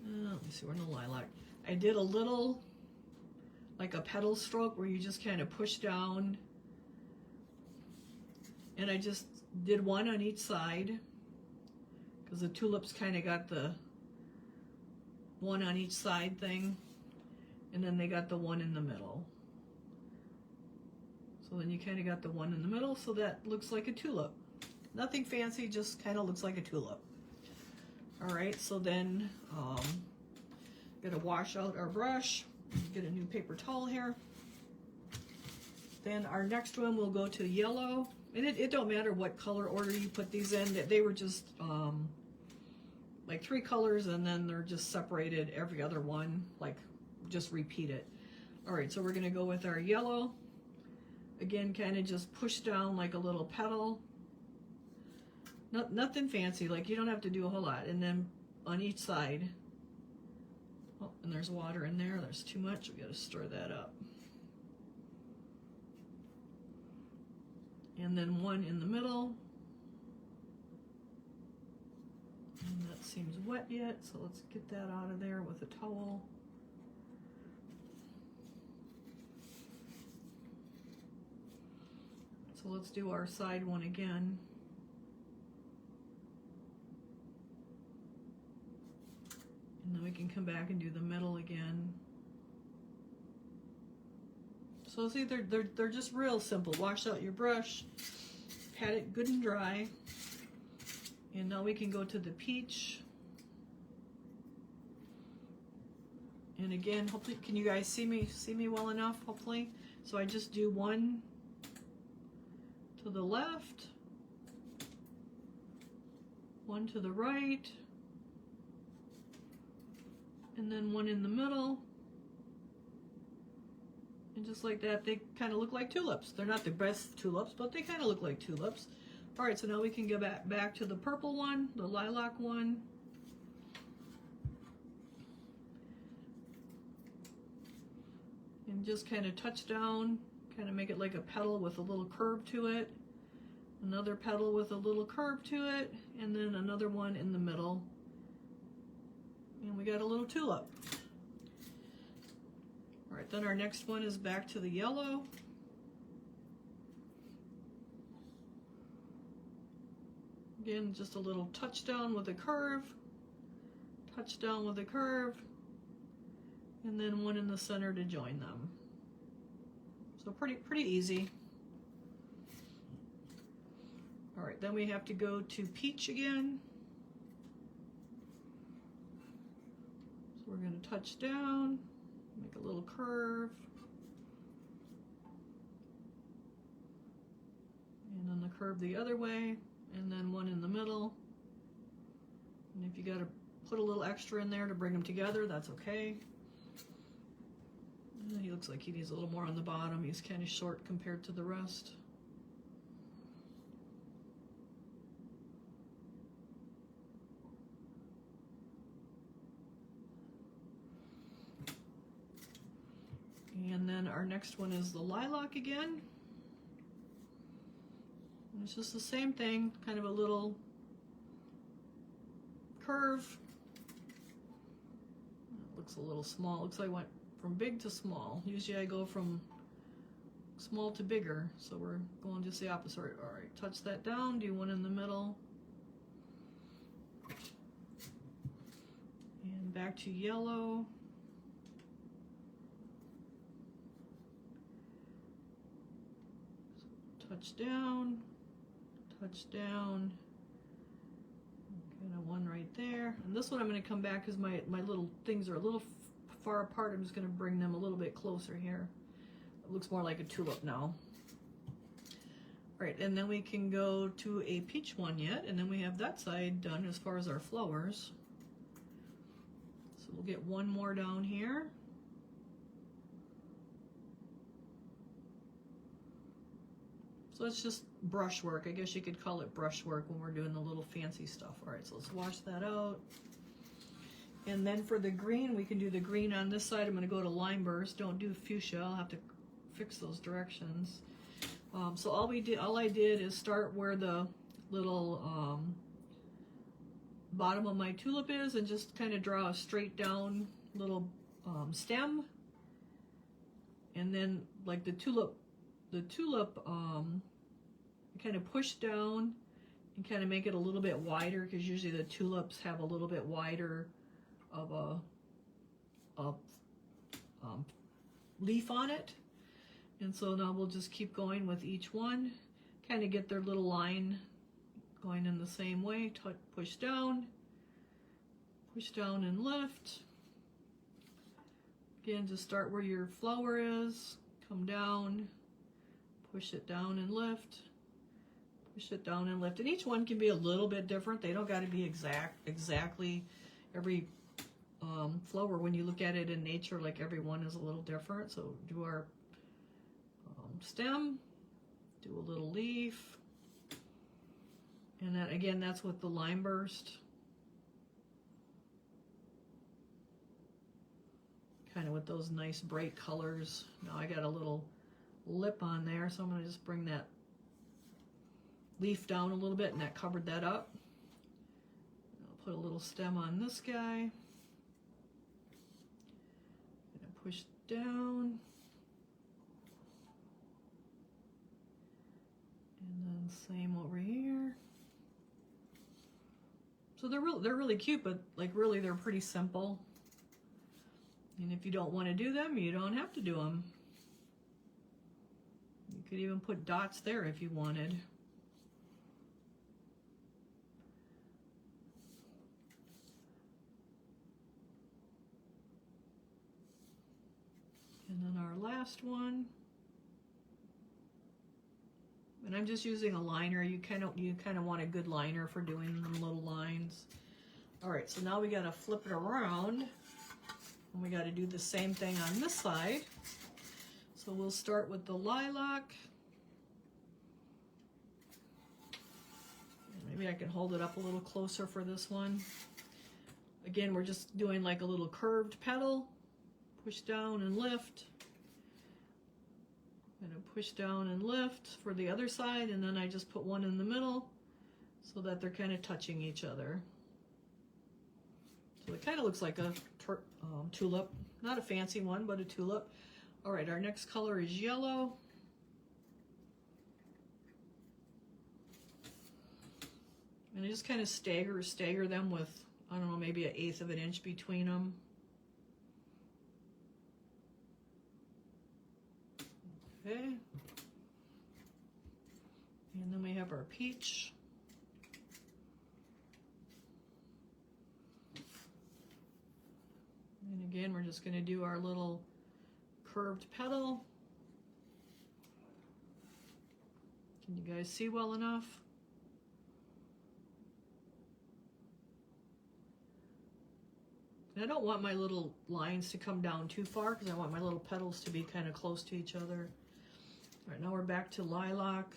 let me see, we're in the lilac. I did a little, like a petal stroke where you just kind of push down. And I just did one on each side because the tulips kind of got the one on each side thing. And then they got the one in the middle. So then you kind of got the one in the middle, so that looks like a tulip. Nothing fancy, just kind of looks like a tulip. All right, so then gonna wash out our brush, get a new paper towel here. Then our next one will go to yellow, and it don't matter what color order you put these in. They were just like 3 colors, and then they're just separated every other one, like just repeat it. All right, so we're gonna go with our yellow. Again, kind of just push down like a little petal. Nothing fancy, like you don't have to do a whole lot. And then on each side, oh, and there's water in there, there's too much, we gotta stir that up. And then one in the middle. And that seems wet yet, so let's get that out of there with a towel. So let's do our side one again. And then we can come back and do the middle again. So see, they're just real simple. Wash out your brush, pat it good and dry. And now we can go to the peach. And again, hopefully, can you guys see me well enough, hopefully? So I just do one to the left, one to the right, and then one in the middle. And just like that, they kind of look like tulips. They're not the best tulips, but they kind of look like tulips. All right, so now we can go back to the purple one, the lilac one. And just kind of touch down, kind of make it like a petal with a little curve to it. Another petal with a little curve to it, and then another one in the middle. And we got a little tulip. All right, then our next one is back to the yellow. Again, just a little touchdown with a curve, touchdown with a curve, and then one in the center to join them. So pretty easy. All right, then we have to go to peach again. So we're going to touch down, make a little curve, and then the curve the other way, and then one in the middle. And if you got to put a little extra in there to bring them together, that's okay. He looks like he needs a little more on the bottom. He's kind of short compared to the rest. And then our next one is the lilac again. And it's just the same thing, kind of a little curve. It looks a little small. Looks like I went from big to small. Usually I go from small to bigger, so we're going just the opposite. All right, touch that down, do one in the middle. And back to yellow. Touch down, kind of one right there. And this one I'm going to come back because my little things are a little far apart. I'm just going to bring them a little bit closer here. It looks more like a tulip now. All right, and then we can go to a peach one yet, and then we have that side done as far as our flowers. So we'll get one more down here. So it's just brushwork. I guess you could call it brushwork when we're doing the little fancy stuff. All right, so let's wash that out. And then for the green, we can do the green on this side. I'm going to go to lime burst. Don't do fuchsia. I'll have to fix those directions. So all I did is start where the little bottom of my tulip is, and just kind of draw a straight down little stem. And then like the tulip kind of push down and kind of make it a little bit wider, because usually the tulips have a little bit wider of a leaf on it. And so now we'll just keep going with each one, kind of get their little line going in the same way. Push down and lift. Again, just start where your flower is, come down, push it down and lift, push it down and lift. And each one can be a little bit different. They don't got to be exactly every flower. When you look at it in nature, like every one is a little different. So do our stem, do a little leaf, and then again, that's with the lime burst. Kind of with those nice bright colors. Now I got a little lip on there, so I'm going to just bring that leaf down a little bit, and that covered that up. I'll put a little stem on this guy. And push down. And then same over here. So they're really cute, but like really they're pretty simple. And if you don't want to do them, you don't have to do them. You could even put dots there if you wanted. And then our last one. And I'm just using a liner. You kind of want a good liner for doing the little lines. All right, so now we got to flip it around. And we got to do the same thing on this side. So we'll start with the lilac. Maybe I can hold it up a little closer for this one. Again, we're just doing like a little curved petal. Push down and lift. I'm going to push down and lift for the other side, and then I just put one in the middle so that they're kind of touching each other. So it kind of looks like a tulip. Not a fancy one, but a tulip. All right, our next color is yellow. And I just kind of stagger them with, I don't know, maybe 1/8 of an inch between them. Okay. And then we have our peach. And again, we're just going to do our little curved petal. Can you guys see well enough? And I don't want my little lines to come down too far because I want my little petals to be kind of close to each other. All right, now we're back to lilac.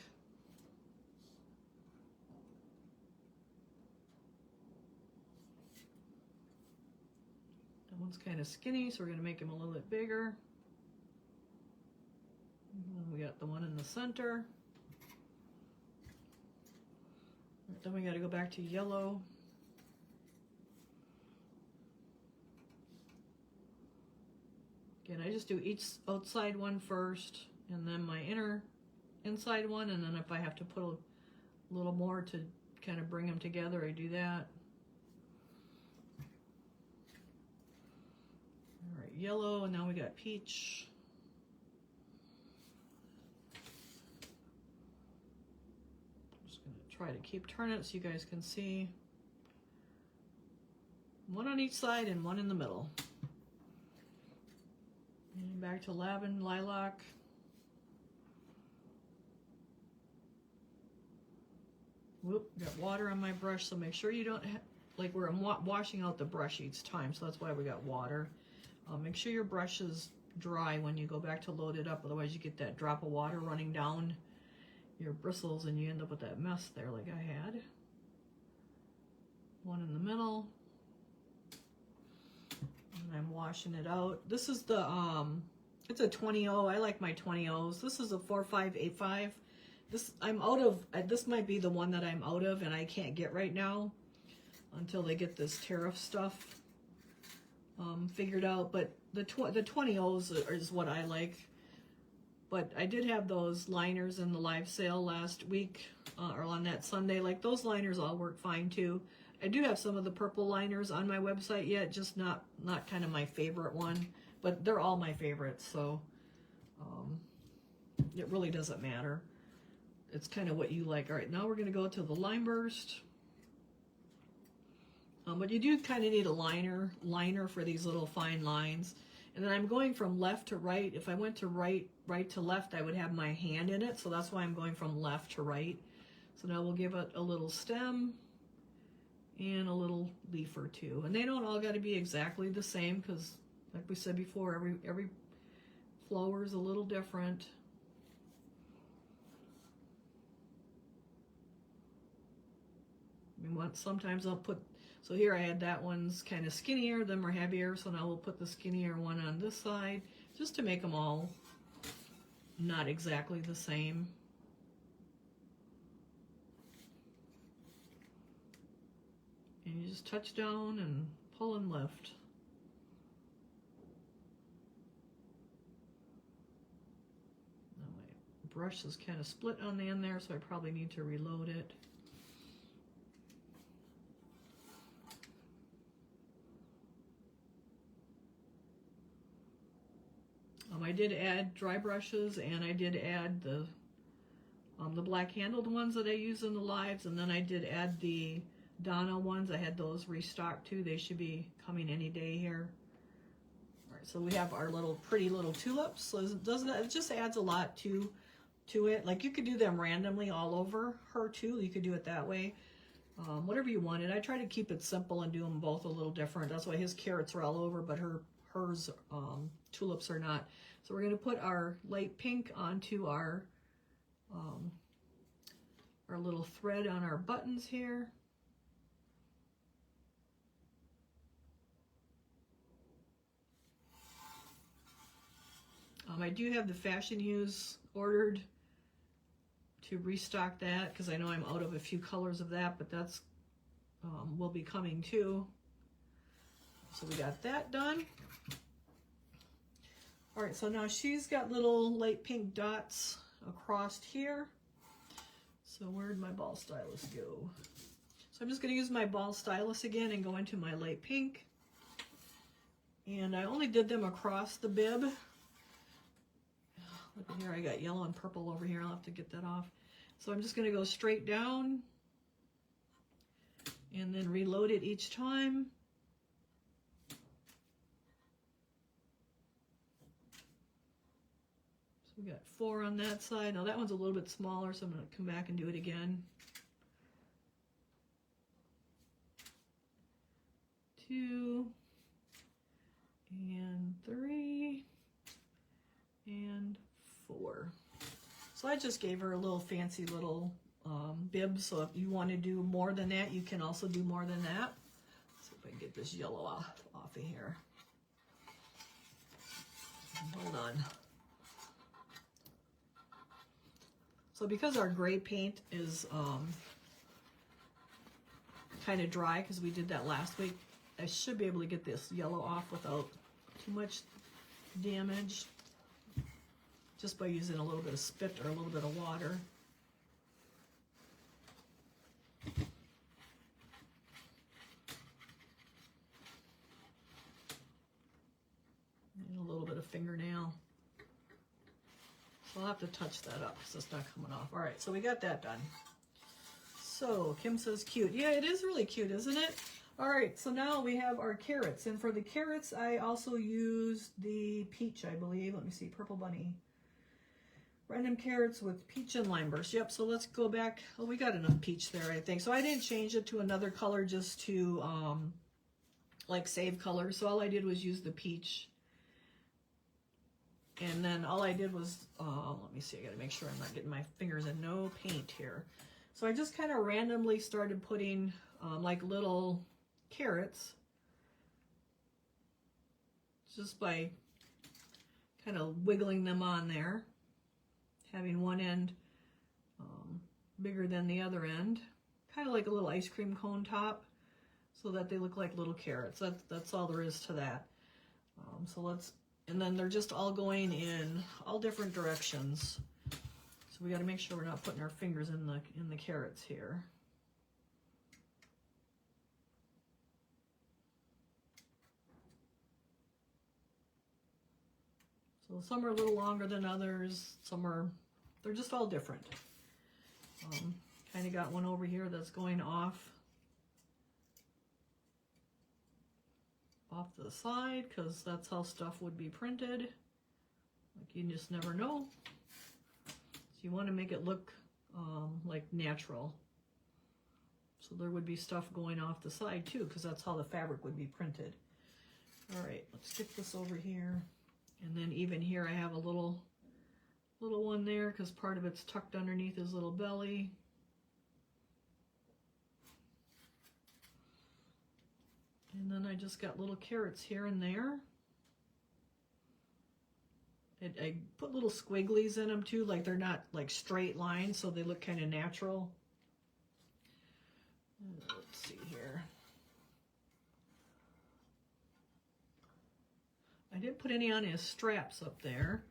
That one's kind of skinny, so we're going to make him a little bit bigger. And then we got the one in the center. Then we got to go back to yellow. Again, I just do each outside one first, and then my inside one, and then if I have to put a little more to kind of bring them together, I do that. All right, yellow, and now we got peach. I'm just going to try to keep turning it so you guys can see. One on each side and one in the middle. And back to lavender, lilac. Whoop, got water on my brush, so make sure you don't like where I'm washing out the brush each time, so that's why we got water. Make sure your brush is dry when you go back to load it up, otherwise you get that drop of water running down your bristles and you end up with that mess there like I had. One in the middle. And I'm washing it out. This is the, it's a 20-0. I like my 20-0s. This is a 4585. I'm out of, this might be the one that I'm out of and I can't get right now until they get this tariff stuff figured out. But the 20-0s is what I like. But I did have those liners in the live sale last week or on that Sunday. Like those liners all work fine too. I do have some of the purple liners on my website yet, just not kind of my favorite one, but they're all my favorites, so it really doesn't matter. It's kind of what you like. All right, now we're going to go to the Lime Burst. But you do kind of need a liner for these little fine lines. And then I'm going from left to right. If I went to right to left, I would have my hand in it, so that's why I'm going from left to right. So now we'll give it a little stem and a little leaf or two. And they don't all got to be exactly the same because, like we said before, every flower is a little different. Sometimes I'll put, so here I had that one's kind of skinnier, them are heavier, so now we'll put the skinnier one on this side just to make them all not exactly the same. And you just touch down and pull and lift. Now my brush is kind of split on the end there, so I probably need to reload it. I did add dry brushes, and I did add the black handled ones that I use in the lives, and then I did add the Donna ones. I had those restocked too. They should be coming any day here. All right, so we have our little pretty little tulips. So it just adds a lot to it. Like you could do them randomly all over her too. You could do it that way. Whatever you wanted. I try to keep it simple and do them both a little different. That's why his carrots are all over, but her hers tulips are not. So we're going to put our light pink onto our little thread on our buttons here. I do have the Fashion Hues ordered to restock that because I know I'm out of a few colors of that, but that's will be coming too. So we got that done. All right, so now she's got little light pink dots across here. So where'd my ball stylus go? So I'm just going to use my ball stylus again and go into my light pink. And I only did them across the bib. Look at here, I got yellow and purple over here. I'll have to get that off. So I'm just going to go straight down and then reload it each time. So we got 4 on that side. Now that one's a little bit smaller, so I'm going to come back and do it again. 2 and 3 and 4. So I just gave her a little fancy little bib, so if you want to do more than that, you can also do more than that. Let's see if I can get this yellow off of here. Hold on. So because our gray paint is kind of dry, because we did that last week, I should be able to get this yellow off without too much damage, just by using a little bit of spit or a little bit of water. And a little bit of fingernail. So I'll have to touch that up because it's not coming off. All right, so we got that done. So Kim says cute. Yeah, it is really cute, isn't it? All right, so now we have our carrots. And for the carrots, I also used the peach, I believe. Let me see, Purple Bunny. Random carrots with peach and lime burst. Yep, so let's go back. Oh, we got enough peach there, I think. So I didn't change it to another color just to like save color. So all I did was use the peach. And then all I did was, let me see, I gotta make sure I'm not getting my fingers in no paint here. So I just kind of randomly started putting like little carrots, just by kind of wiggling them on there, having one end bigger than the other end, kind of like a little ice cream cone top, so that they look like little carrots. That's all there is to that. So let's, and then they're just all going in all different directions. So we got to make sure we're not putting our fingers in the carrots here. So some are a little longer than others. Some are, they're just all different. Kind of got one over here that's going off to the side, because that's how stuff would be printed. Like, you just never know. So you want to make it look like natural. So there would be stuff going off the side too, because that's how the fabric would be printed. All right, let's get this over here. And then even here I have a little one there, because part of it's tucked underneath his little belly. And then I just got little carrots here and there. I put little squigglies in them too, like they're not like straight lines, so they look kind of natural. Let's see here. I didn't put any on his straps up there,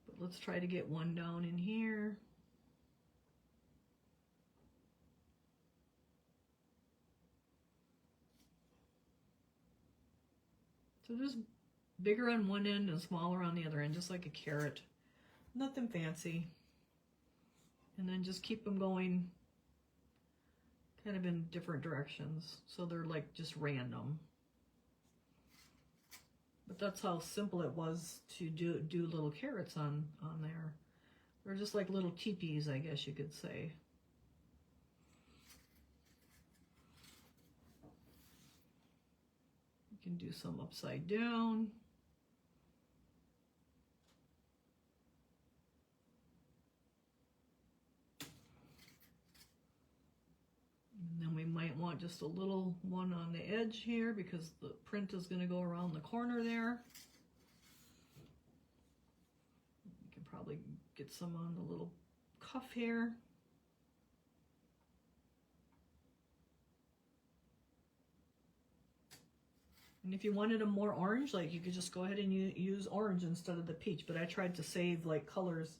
but let's try to get one down in here. So just bigger on one end and smaller on the other end, just like a carrot. Nothing fancy. And then just keep them going kind of in different directions, so they're like just random. But that's how simple it was to do little carrots on there. They're just like little teepees, I guess you could say. You can do some upside down. want just a little one on the edge here because the print is going to go around the corner there. You can probably get some on the little cuff here. And if you wanted them more orange, like you could just go ahead and use orange instead of the peach. But I tried to save like colors,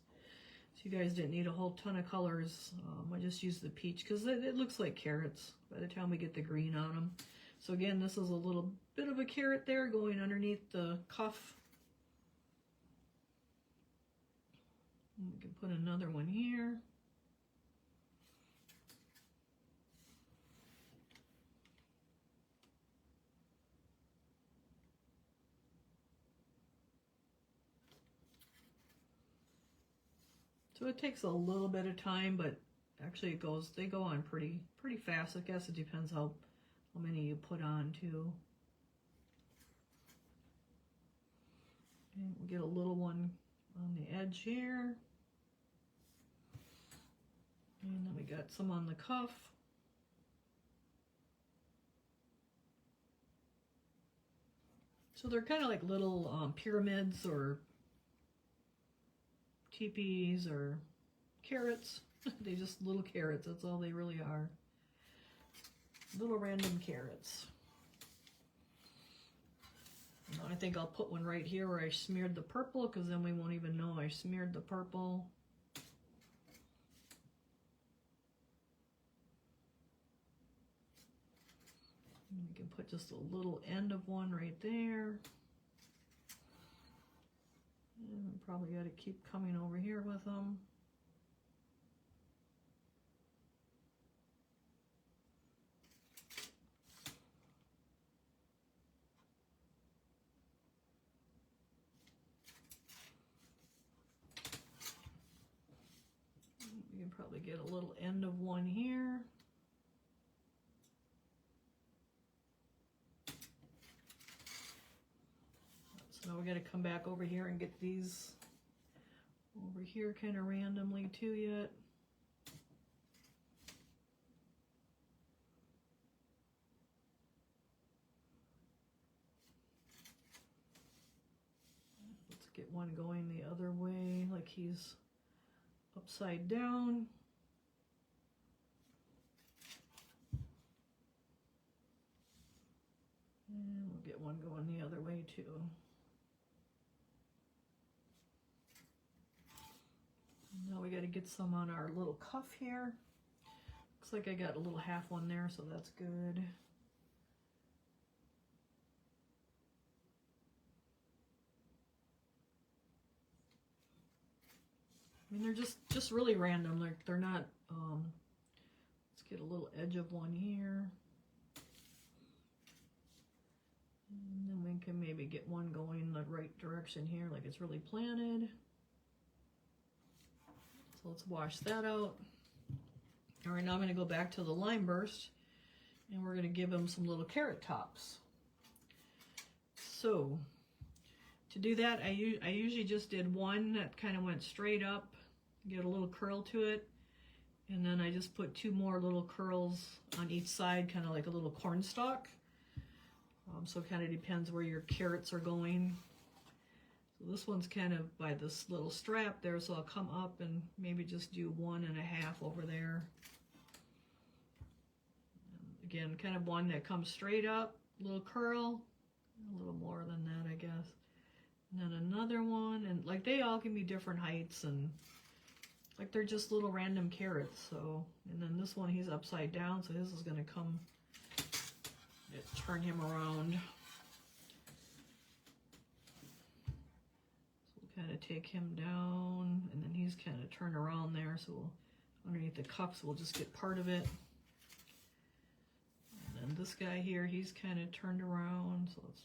so you guys didn't need a whole ton of colors. I just used the peach because it looks like carrots by the time we get the green on them. So again, this is a little bit of a carrot there going underneath the cuff. And we can put another one here. So it takes a little bit of time, but actually they go on pretty fast. I guess it depends how many you put on too. And we'll get a little one on the edge here. And then we got some on the cuff. So they're kind of like little pyramids or teepees or carrots. They're just little carrots, that's all they really are. Little random carrots. Now I think I'll put one right here where I smeared the purple, because then we won't even know I smeared the purple. And we can put just a little end of one right there. And we probably got to keep coming over here with them. We can probably get a little end of one here. So now we got to come back over here and get these over here kind of randomly too yet. Let's get one going the other way, like he's upside down. And we'll get one going the other way too. Now we got to get some on our little cuff here. Looks like I got a little half one there, so that's good. I mean, they're just really random. Like they're not. Let's get a little edge of one here, and then we can maybe get one going the right direction here, like it's really planted. So let's wash that out. All right, now I'm going to go back to the lime burst, and we're going to give them some little carrot tops. So to do that, I usually just did one that kind of went straight up, get a little curl to it, and then I just put two more little curls on each side, kind of like a little cornstalk. So it kind of depends where your carrots are going. So this one's kind of by this little strap there, so I'll come up and maybe just do 1.5 over there. And again, kind of one that comes straight up, little curl, a little more than that, I guess. And then another one, and like they all can be different heights, and like they're just little random carrots. So, and then this one, he's upside down, so his is going to come, turn him around. So we'll kind of take him down, and then he's kind of turned around there, so we'll, underneath the cuffs, we'll just get part of it. And then this guy here, he's kind of turned around, so let's.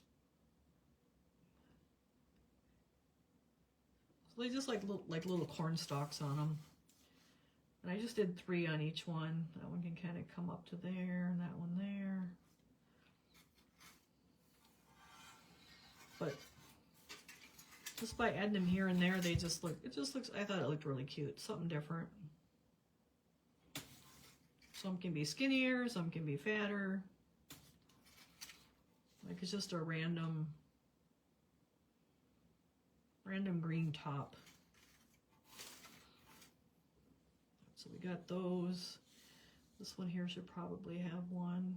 So they just like little corn stalks on them. And I just did 3 on each one. That one can kind of come up to there, and that one there. But just by adding them here and there, they just look, it just looks, I thought it looked really cute. Something different. Some can be skinnier, some can be fatter. Like it's just a random green top. So we got those. This one here should probably have one.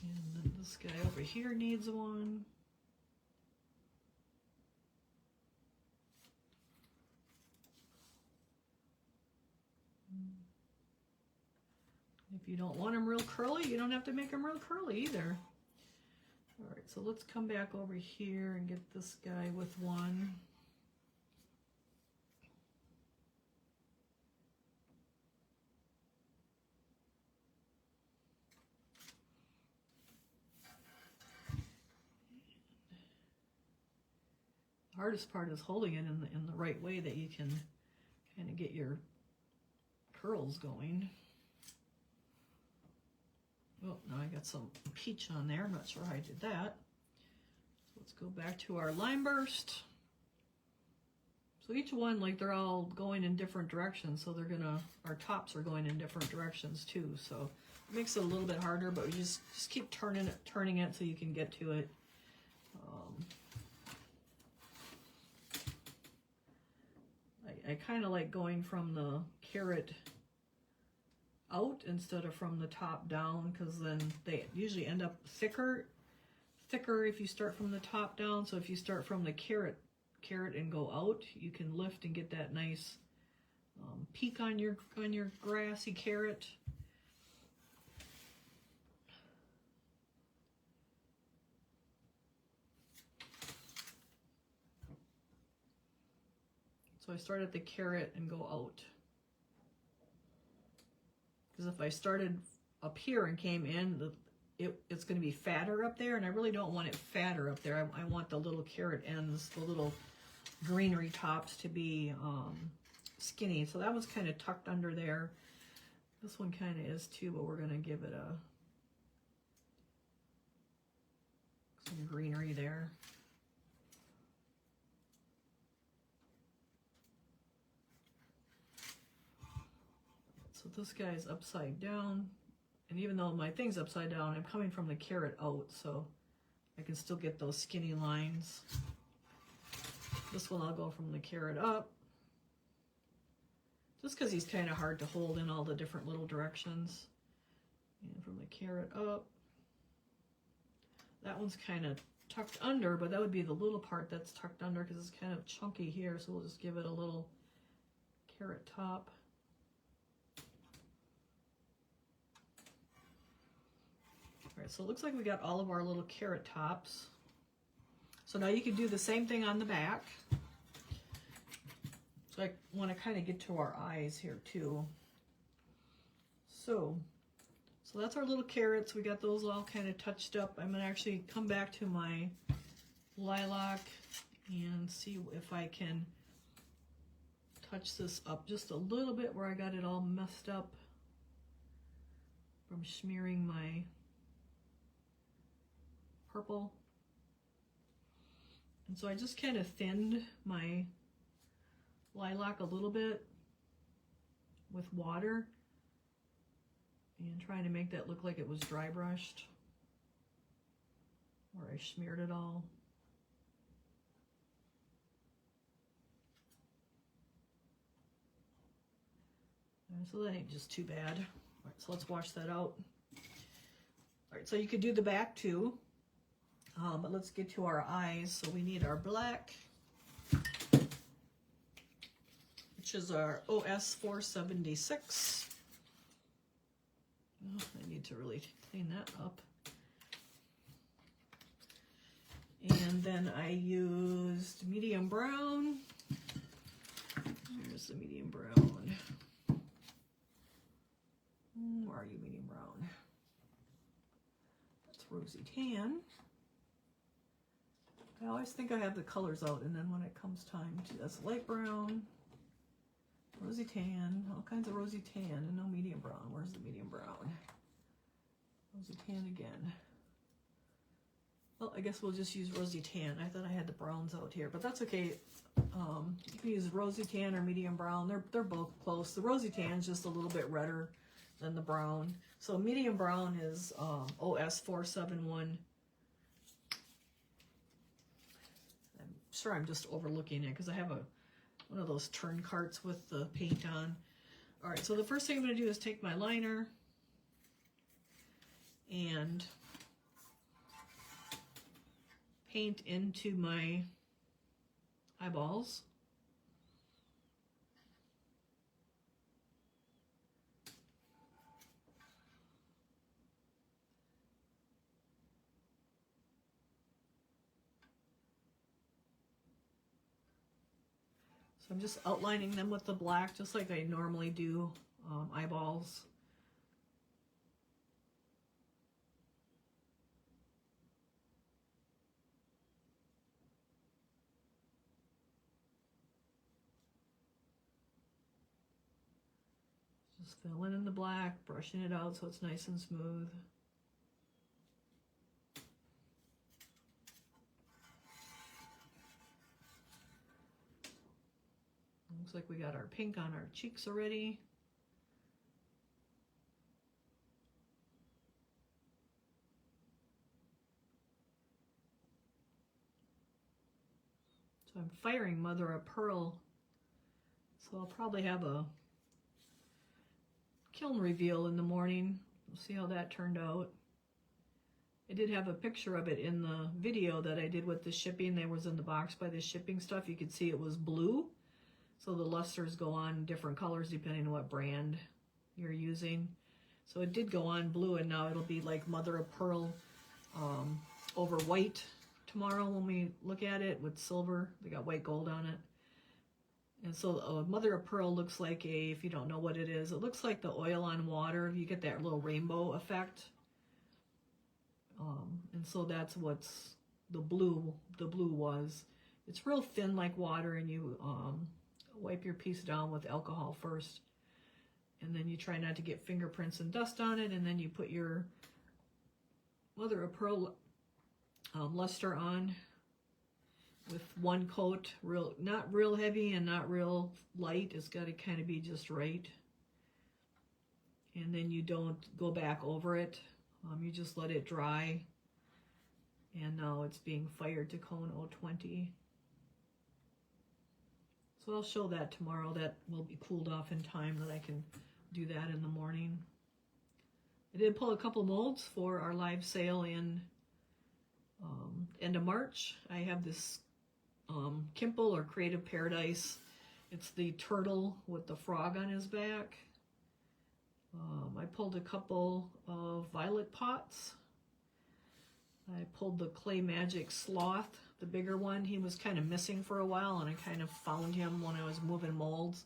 And then this guy over here needs one. If you don't want them real curly, you don't have to make them real curly either. All right, so let's come back over here and get this guy with one. The hardest part is holding it in the right way that you can kind of get your curls going. Oh, now I got some peach on there. I'm not sure how I did that. So let's go back to our line burst. So each one, like they're all going in different directions. So they're gonna, our tops are going in different directions too. So it makes it a little bit harder, but we just keep turning it so you can get to it. I kind of like going from the carrot out instead of from the top down, because then they usually end up thicker if you start from the top down. So if you start from the carrot and go out, you can lift and get that nice peak on your grassy carrot. So I start at the carrot and go out. Because if I started up here and came in, it's going to be fatter up there, and I really don't want it fatter up there. I want the little carrot ends, the little greenery tops to be skinny. So that one's kind of tucked under there. This one kind of is too, but we're going to give it some greenery there. So this guy's upside down, and even though my thing's upside down, I'm coming from the carrot out, so I can still get those skinny lines. This one I'll go from the carrot up, just because he's kind of hard to hold in all the different little directions. And from the carrot up. That one's kind of tucked under, but that would be the little part that's tucked under because it's kind of chunky here, so we'll just give it a little carrot top. Alright, so it looks like we got all of our little carrot tops. So now you can do the same thing on the back. So I want to kind of get to our eyes here too. So that's our little carrots. We got those all kind of touched up. I'm going to actually come back to my lilac and see if I can touch this up just a little bit where I got it all messed up from smearing my purple. And so I just kind of thinned my lilac a little bit with water and trying to make that look like it was dry brushed, where I smeared it all. And so that ain't just too bad. All right, so let's wash that out. All right, so you could do the back too. But let's get to our eyes. So we need our black, which is our OS 476. Oh, I need to really clean that up. And then I used medium brown. Here's the medium brown. Where are you, medium brown? That's rosy tan. I always think I have the colors out, and then when it comes time to, that's light brown, rosy tan, all kinds of rosy tan, and no medium brown. Where's the medium brown? Rosy tan again. Well, I guess we'll just use rosy tan. I thought I had the browns out here, but that's okay. You can use rosy tan or medium brown. They're both close. The rosy tan is just a little bit redder than the brown. So medium brown is OS 471. I'm sure I'm just overlooking it because I have one of those turn carts with the paint on. All right, so the first thing I'm going to do is take my liner and paint into my eyeballs. So I'm just outlining them with the black, just like I normally do eyeballs. Just filling in the black, brushing it out so it's nice and smooth. Looks like we got our pink on our cheeks already. So I'm firing mother of pearl. So I'll probably have a kiln reveal in the morning. We'll see how that turned out. I did have a picture of it in the video that I did with the shipping. That was in the box by the shipping stuff. You could see it was blue. So the lusters go on different colors depending on what brand you're using. So it did go on blue, and now it'll be like mother of pearl over white tomorrow when we look at it with silver. They got white gold on it. And so mother of pearl looks like if you don't know what it is, it looks like the oil on water. You get that little rainbow effect. And so that's what's the blue was. It's real thin like water, and you wipe your piece down with alcohol first, and then you try not to get fingerprints and dust on it, and then you put your mother of pearl luster on with one coat, not real heavy and not real light. It's got to kind of be just right, and then you don't go back over it. You just let it dry, and now it's being fired to cone 020. So I'll show that tomorrow. That will be cooled off in time that I can do that in the morning. I did pull a couple molds for our live sale in end of March. I have this Kimple or Creative Paradise. It's the turtle with the frog on his back. I pulled a couple of violet pots. I pulled the Clay Magic Sloth, the bigger one. He was kind of missing for a while, and I kind of found him when I was moving molds.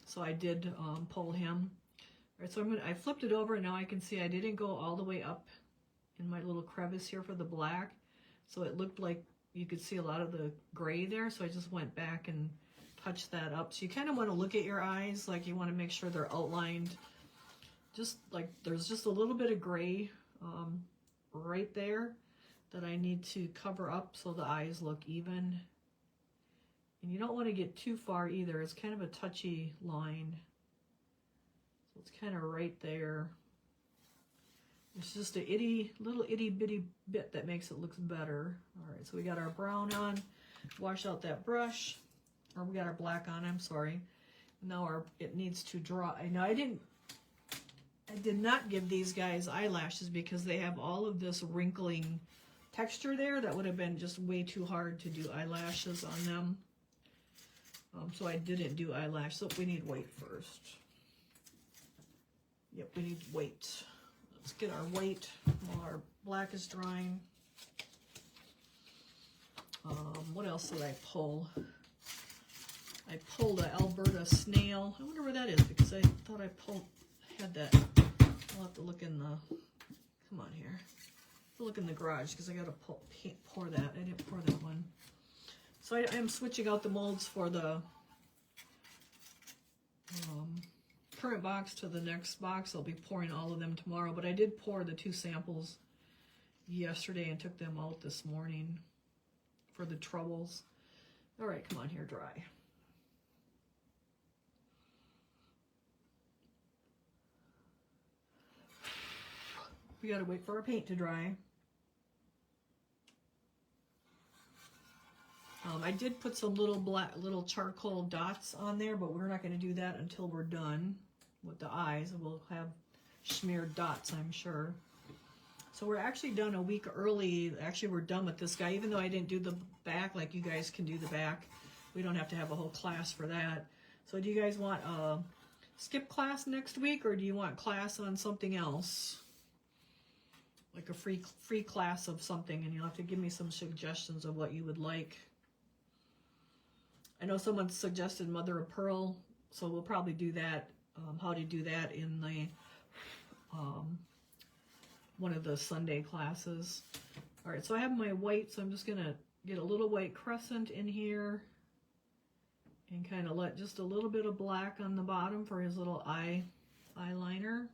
So I did pull him. All right, so I flipped it over, and now I can see I didn't go all the way up in my little crevice here for the black. So it looked like you could see a lot of the gray there, so I just went back and touched that up. So you kind of want to look at your eyes, like you want to make sure they're outlined. Just like there's just a little bit of gray right there that I need to cover up so the eyes look even. And you don't want to get too far either. It's kind of a touchy line. So it's kind of right there. It's just a little itty bitty bit that makes it look better. All right, so we got our brown on. Wash out that brush. Or we got our black on, I'm sorry. Now it needs to dry. Now I did not give these guys eyelashes because they have all of this wrinkling texture there. That would have been just way too hard to do eyelashes on them. So I didn't do eyelashes. So we need white first. Yep, we need white. Let's get our white while our black is drying. What else did I pull? I pulled a Alberta snail. I wonder where that is because I thought I had that. I'll have to look in the, come on here. I'll look in the garage because I got to pour that. I didn't pour that one. So I am switching out the molds for the current box to the next box. I'll be pouring all of them tomorrow, but I did pour the 2 samples yesterday and took them out this morning for the troubles. All right, come on here, dry. We gotta wait for our paint to dry. I did put some little charcoal dots on there, but we're not going to do that until we're done with the eyes. We'll have smeared dots, I'm sure. So we're actually done a week early. Actually, we're done with this guy, even though I didn't do the back like you guys can do the back. We don't have to have a whole class for that. So do you guys want a skip class next week, or do you want class on something else? Like a free class of something, and you'll have to give me some suggestions of what you would like. I know someone suggested mother of pearl, so we'll probably do that, how to do that in the one of the Sunday classes. All right, so I have my white, so I'm just gonna get a little white crescent in here and kind of let just a little bit of black on the bottom for his little eyeliner.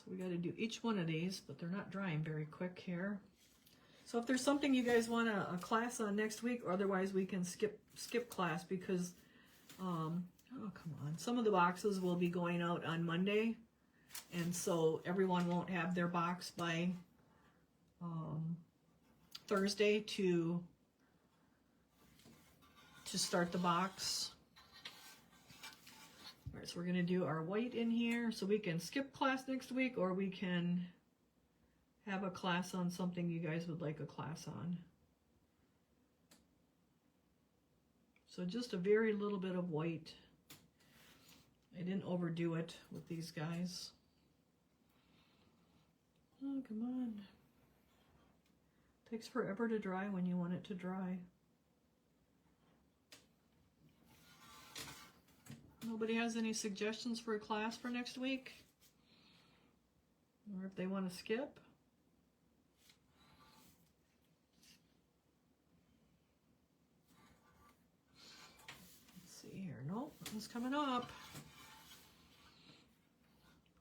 We got to do each one of these, but they're not drying very quick here. So if there's something you guys want a class on next week, or otherwise we can skip class because, oh come on, some of the boxes will be going out on Monday, and so everyone won't have their box by Thursday to start the box. All right, so we're going to do our white in here, so we can skip class next week, or we can have a class on something you guys would like a class on. So just a very little bit of white. I didn't overdo it with these guys. Oh, come on. Takes forever to dry when you want it to dry. Nobody has any suggestions for a class for next week? Or if they want to skip? Let's see here. Nope, nothing's coming up.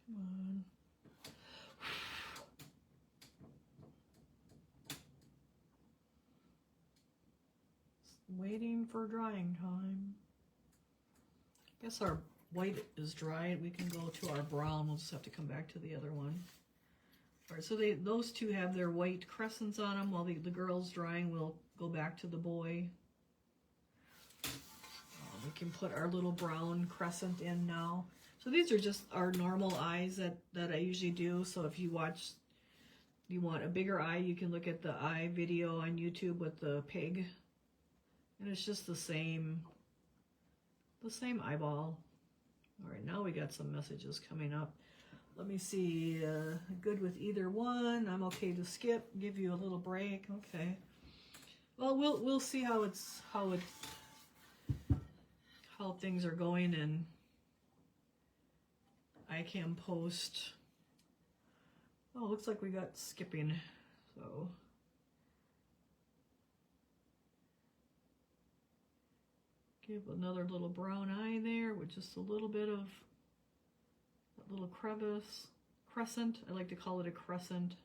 Come on. Waiting for drying time. Guess our white is dry. We can go to our brown. We'll just have to come back to the other one. All right, so those two have their white crescents on them. While the girl's drying, we'll go back to the boy. We can put our little brown crescent in now. So these are just our normal eyes that I usually do. So if you want a bigger eye, you can look at the eye video on YouTube with the pig. And it's just the same eyeball. All right, now we got some messages coming up. Let me see. Good with either one. I'm okay to skip. Give you a little break. Okay. Well, we'll see how things are going, and I can post. Oh, looks like we got skipping. So. Give another little brown eye there with just a little bit of that little crescent. I like to call it a crescent.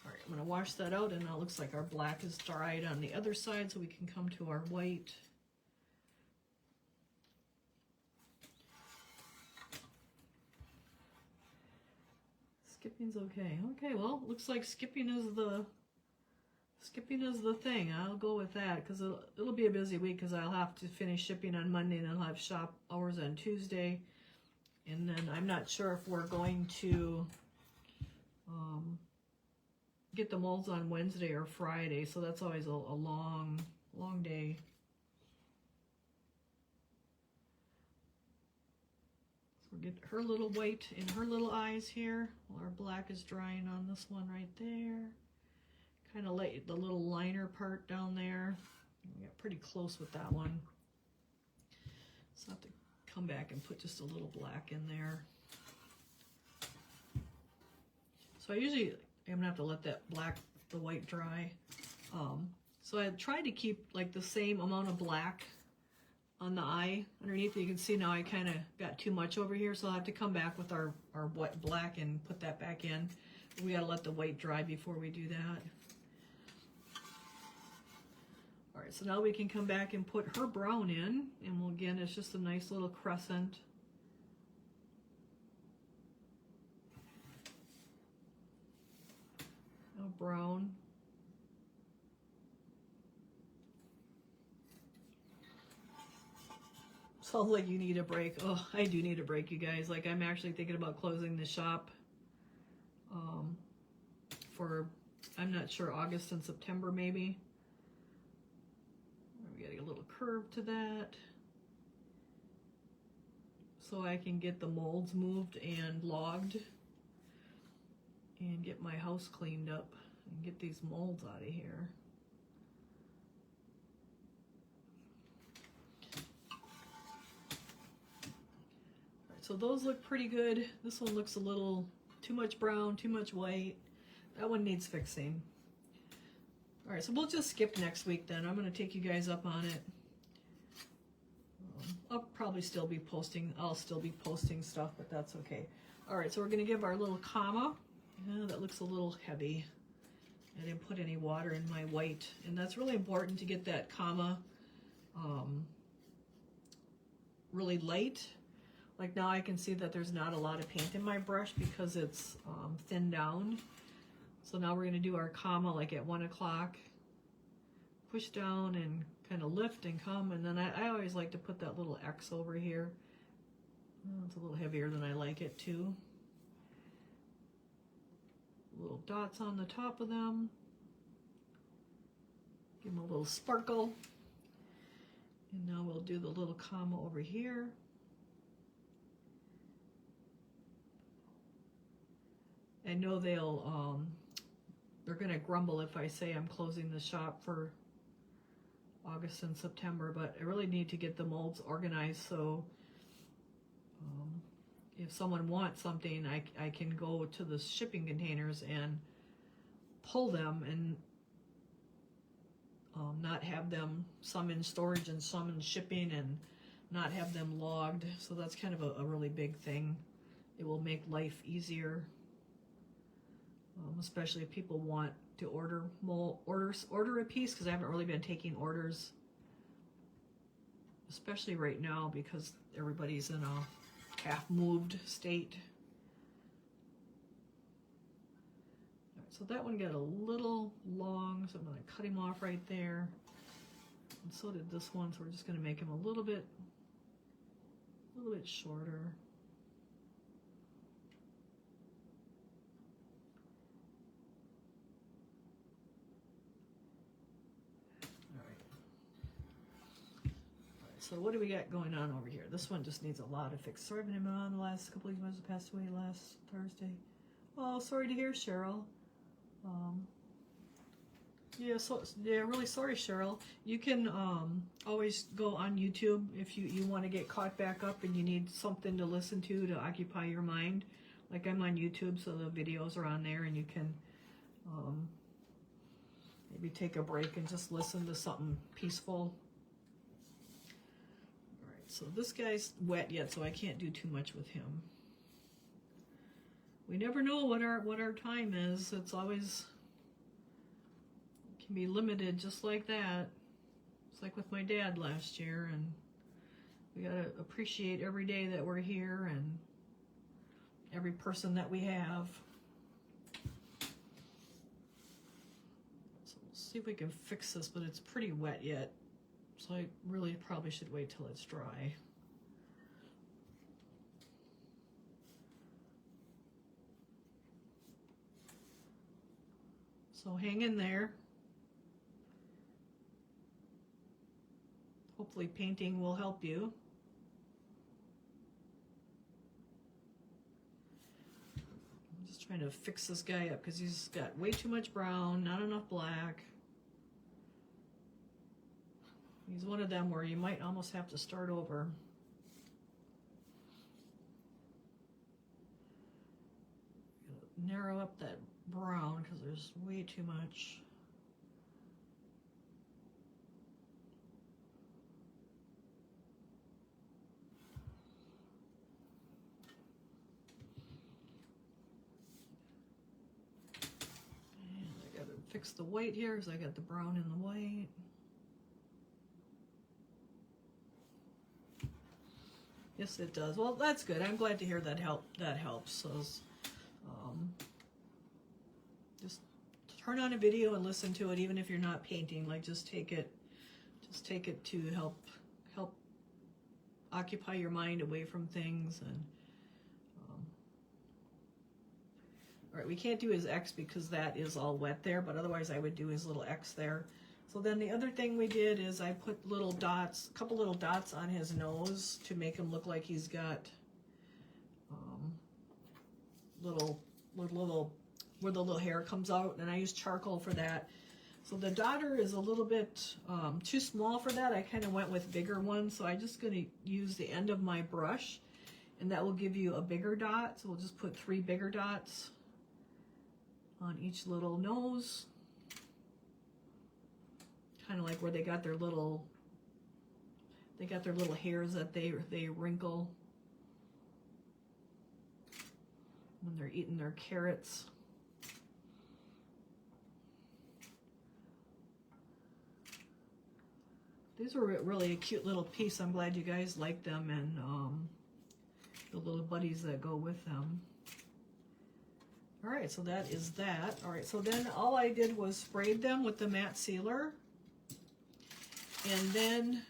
All right, I'm going to wash that out, and now it looks like our black is dried on the other side, so we can come to our white. Skipping's okay. Okay, well, looks like skipping is the thing. I'll go with that because it'll be a busy week because I'll have to finish shipping on Monday and I'll have shop hours on Tuesday. And then I'm not sure if we're going to get the molds on Wednesday or Friday. So that's always a long day. So we'll get her little white in her little eyes here while our black is drying on this one right there. Kind of let the little liner part down there. We got pretty close with that one. So I have to come back and put just a little black in there. So I usually am gonna have to let that the white dry. So I tried to keep like the same amount of black on the eye underneath. You can see now I kind of got too much over here, so I'll have to come back with our wet black and put that back in. We gotta let the white dry before we do that. All right, so now we can come back and put her brown in, and we'll, again, it's just a nice little crescent. Now brown. Sounds like you need a break. Oh, I do need a break, you guys. Like, I'm actually thinking about closing the shop for, I'm not sure, August and September maybe. We gotta get a little curve to that so I can get the molds moved and logged and get my house cleaned up and get these molds out of here. So those look pretty good. This one looks a little too much brown, too much white. That one needs fixing. All right, so we'll just skip next week then. I'm gonna take you guys up on it. I'll probably still be posting, stuff, but that's okay. All right, so we're gonna give our little comma. That looks a little heavy. I didn't put any water in my white, and that's really important to get that comma really light. Like now I can see that there's not a lot of paint in my brush because it's thinned down. So now we're gonna do our comma like at 1 o'clock. Push down and kind of lift and come, and then I always like to put that little X over here. It's a little heavier than I like it too. Little dots on the top of them. Give them a little sparkle. And now we'll do the little comma over here. I know they're gonna grumble if I say I'm closing the shop for August and September, but I really need to get the molds organized so if someone wants something, I can go to the shipping containers and pull them and not have them, some in storage and some in shipping, and not have them logged. So that's kind of a really big thing. It will make life easier. Especially if people want to order a piece, because I haven't really been taking orders, especially right now because everybody's in a half moved state. All right, so that one got a little long, so I'm going to cut him off right there, and so did this one. So we're just going to make him a little bit shorter. So what do we got going on over here? This one just needs a lot of fix. Sorry I've been on the last couple of weeks. Passed away last Thursday. Oh, sorry to hear, Cheryl. Yeah, really sorry, Cheryl. You can always go on YouTube if you want to get caught back up and you need something to listen to occupy your mind. Like I'm on YouTube, so the videos are on there, and you can maybe take a break and just listen to something peaceful. So this guy's wet yet, so I can't do too much with him. We never know what our time is. It's always can be limited just like that. It's like with my dad last year, and we gotta appreciate every day that we're here and every person that we have. So we'll see if we can fix this, but it's pretty wet yet. So I really probably should wait till it's dry. So hang in there. Hopefully painting will help you. I'm just trying to fix this guy up because he's got way too much brown, not enough black. He's one of them where you might almost have to start over. Narrow up that brown because there's way too much. fix the white here because I got the brown and the white. Yes, it does. Well, that's good. I'm glad to hear that helps. So, just turn on a video and listen to it, even if you're not painting. Like, just take it to help occupy your mind away from things. And all right, we can't do his X because that is all wet there, but otherwise I would do his little X there. So then the other thing we did is I put little dots, a couple little dots on his nose to make him look like he's got little where the little hair comes out, and I use charcoal for that. So the dotter is a little bit too small for that. I kind of went with bigger ones, so I'm just going to use the end of my brush, and that will give you a bigger dot. So we'll just put 3 bigger dots on each little nose, kind of like where they got their little hairs that they wrinkle when they're eating their carrots. These were really a cute little piece. I'm glad you guys like them, and the little buddies that go with them. All right, so that is that. All right, so then all I did was sprayed them with the matte sealer, and then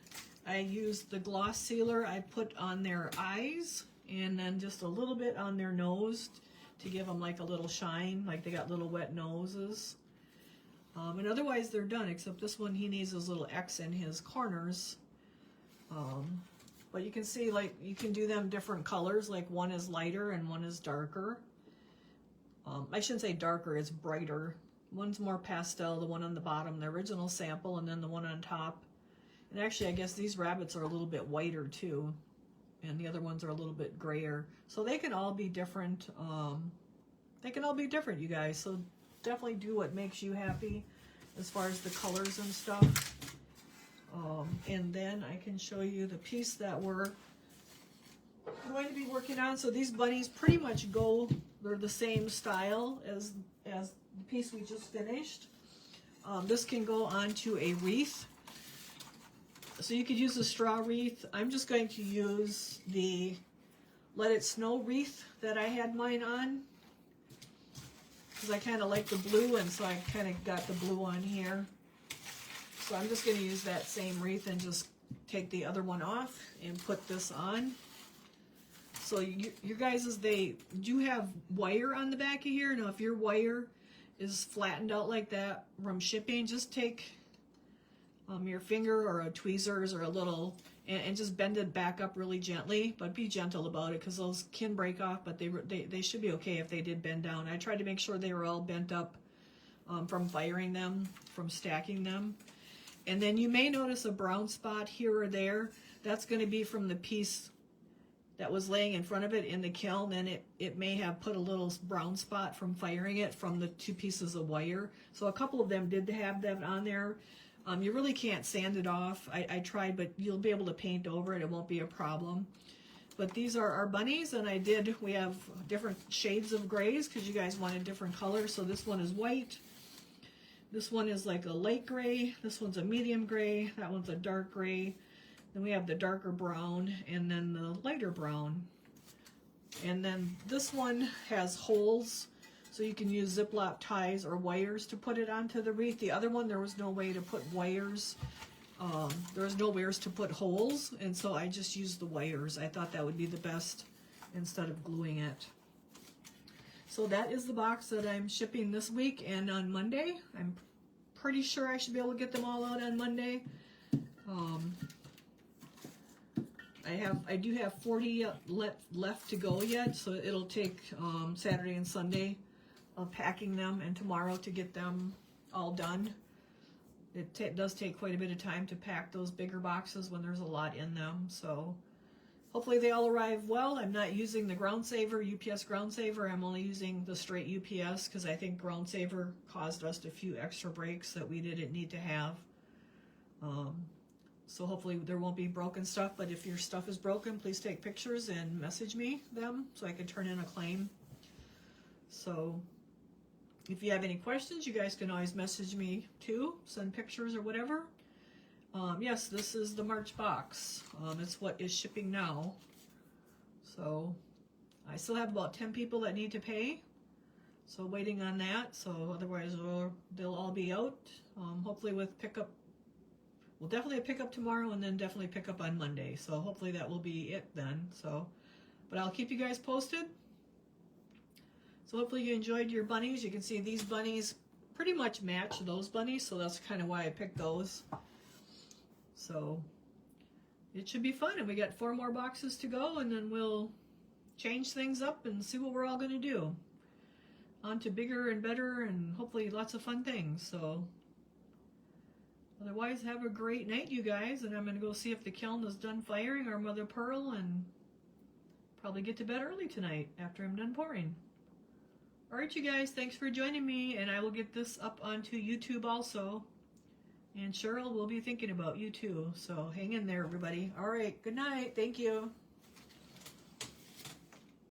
I used the gloss sealer I put on their eyes, and then just a little bit on their nose to give them like a little shine, like they got little wet noses. And otherwise they're done, except this one, he needs his little X in his corners. But you can see, like, you can do them different colors, like one is lighter and one is darker. I shouldn't say darker, it's brighter. One's more pastel, the one on the bottom, the original sample, and then the one on top. And actually, I guess these rabbits are a little bit whiter too, and the other ones are a little bit grayer. So they can all be different. They can all be different, you guys. So definitely do what makes you happy as far as the colors and stuff. And then I can show you the piece that we're going to be working on. So these bunnies pretty much go, they're the same style as the piece we just finished. This can go onto a wreath. So you could use a straw wreath. I'm just going to use the Let It Snow wreath that I had mine on, because I kind of like the blue, and so I kind of got the blue on here. So I'm just going to use that same wreath and just take the other one off and put this on. So your guys', they do have wire on the back of here. Now if your wire is flattened out like that from shipping, just take your finger or a tweezers or a little, and just bend it back up really gently, but be gentle about it, because those can break off, but they should be okay if they did bend down. I tried to make sure they were all bent up from firing them, from stacking them. And then you may notice a brown spot here or there. That's going to be from the piece that was laying in front of it in the kiln, and it may have put a little brown spot from firing it from the 2 pieces of wire. So a couple of them did have that on there. You really can't sand it off. I tried, but you'll be able to paint over it. It won't be a problem. But these are our bunnies, and we have different shades of grays because you guys wanted different colors. So this one is white. This one is like a light gray. This one's a medium gray. That one's a dark gray. Then we have the darker brown, and then the lighter brown. And then this one has holes, so you can use Ziploc ties or wires to put it onto the wreath. The other one, there was no way to put wires. There was no wires to put holes, and so I just used the wires. I thought that would be the best instead of gluing it. So that is the box that I'm shipping this week and on Monday. I'm pretty sure I should be able to get them all out on Monday. I do have 40 left to go yet, so it'll take Saturday and Sunday of packing them, and tomorrow to get them all done. It does take quite a bit of time to pack those bigger boxes when there's a lot in them, so hopefully they all arrive well. I'm not using the Ground Saver, UPS Ground Saver. I'm only using the straight UPS because I think Ground Saver caused us a few extra breaks that we didn't need to have. So hopefully there won't be broken stuff, but if your stuff is broken, please take pictures and message me them so I can turn in a claim. So if you have any questions, you guys can always message me too, send pictures or whatever. Yes, this is the March box. It's what is shipping now. So I still have about 10 people that need to pay. So waiting on that. So otherwise they'll all be out. Hopefully with pickup. We'll definitely pick up tomorrow and then definitely pick up on Monday. So hopefully that will be it then. So, but I'll keep you guys posted. So hopefully you enjoyed your bunnies. You can see these bunnies pretty much match those bunnies. So that's kind of why I picked those. So it should be fun. And we got 4 more boxes to go. And then we'll change things up and see what we're all going to do. On to bigger and better and hopefully lots of fun things. So otherwise, have a great night, you guys, and I'm going to go see if the kiln is done firing our mother pearl and probably get to bed early tonight after I'm done pouring. All right, you guys, thanks for joining me, and I will get this up onto YouTube also. And Cheryl will be thinking about you too, so hang in there, everybody. All right, good night. Thank you.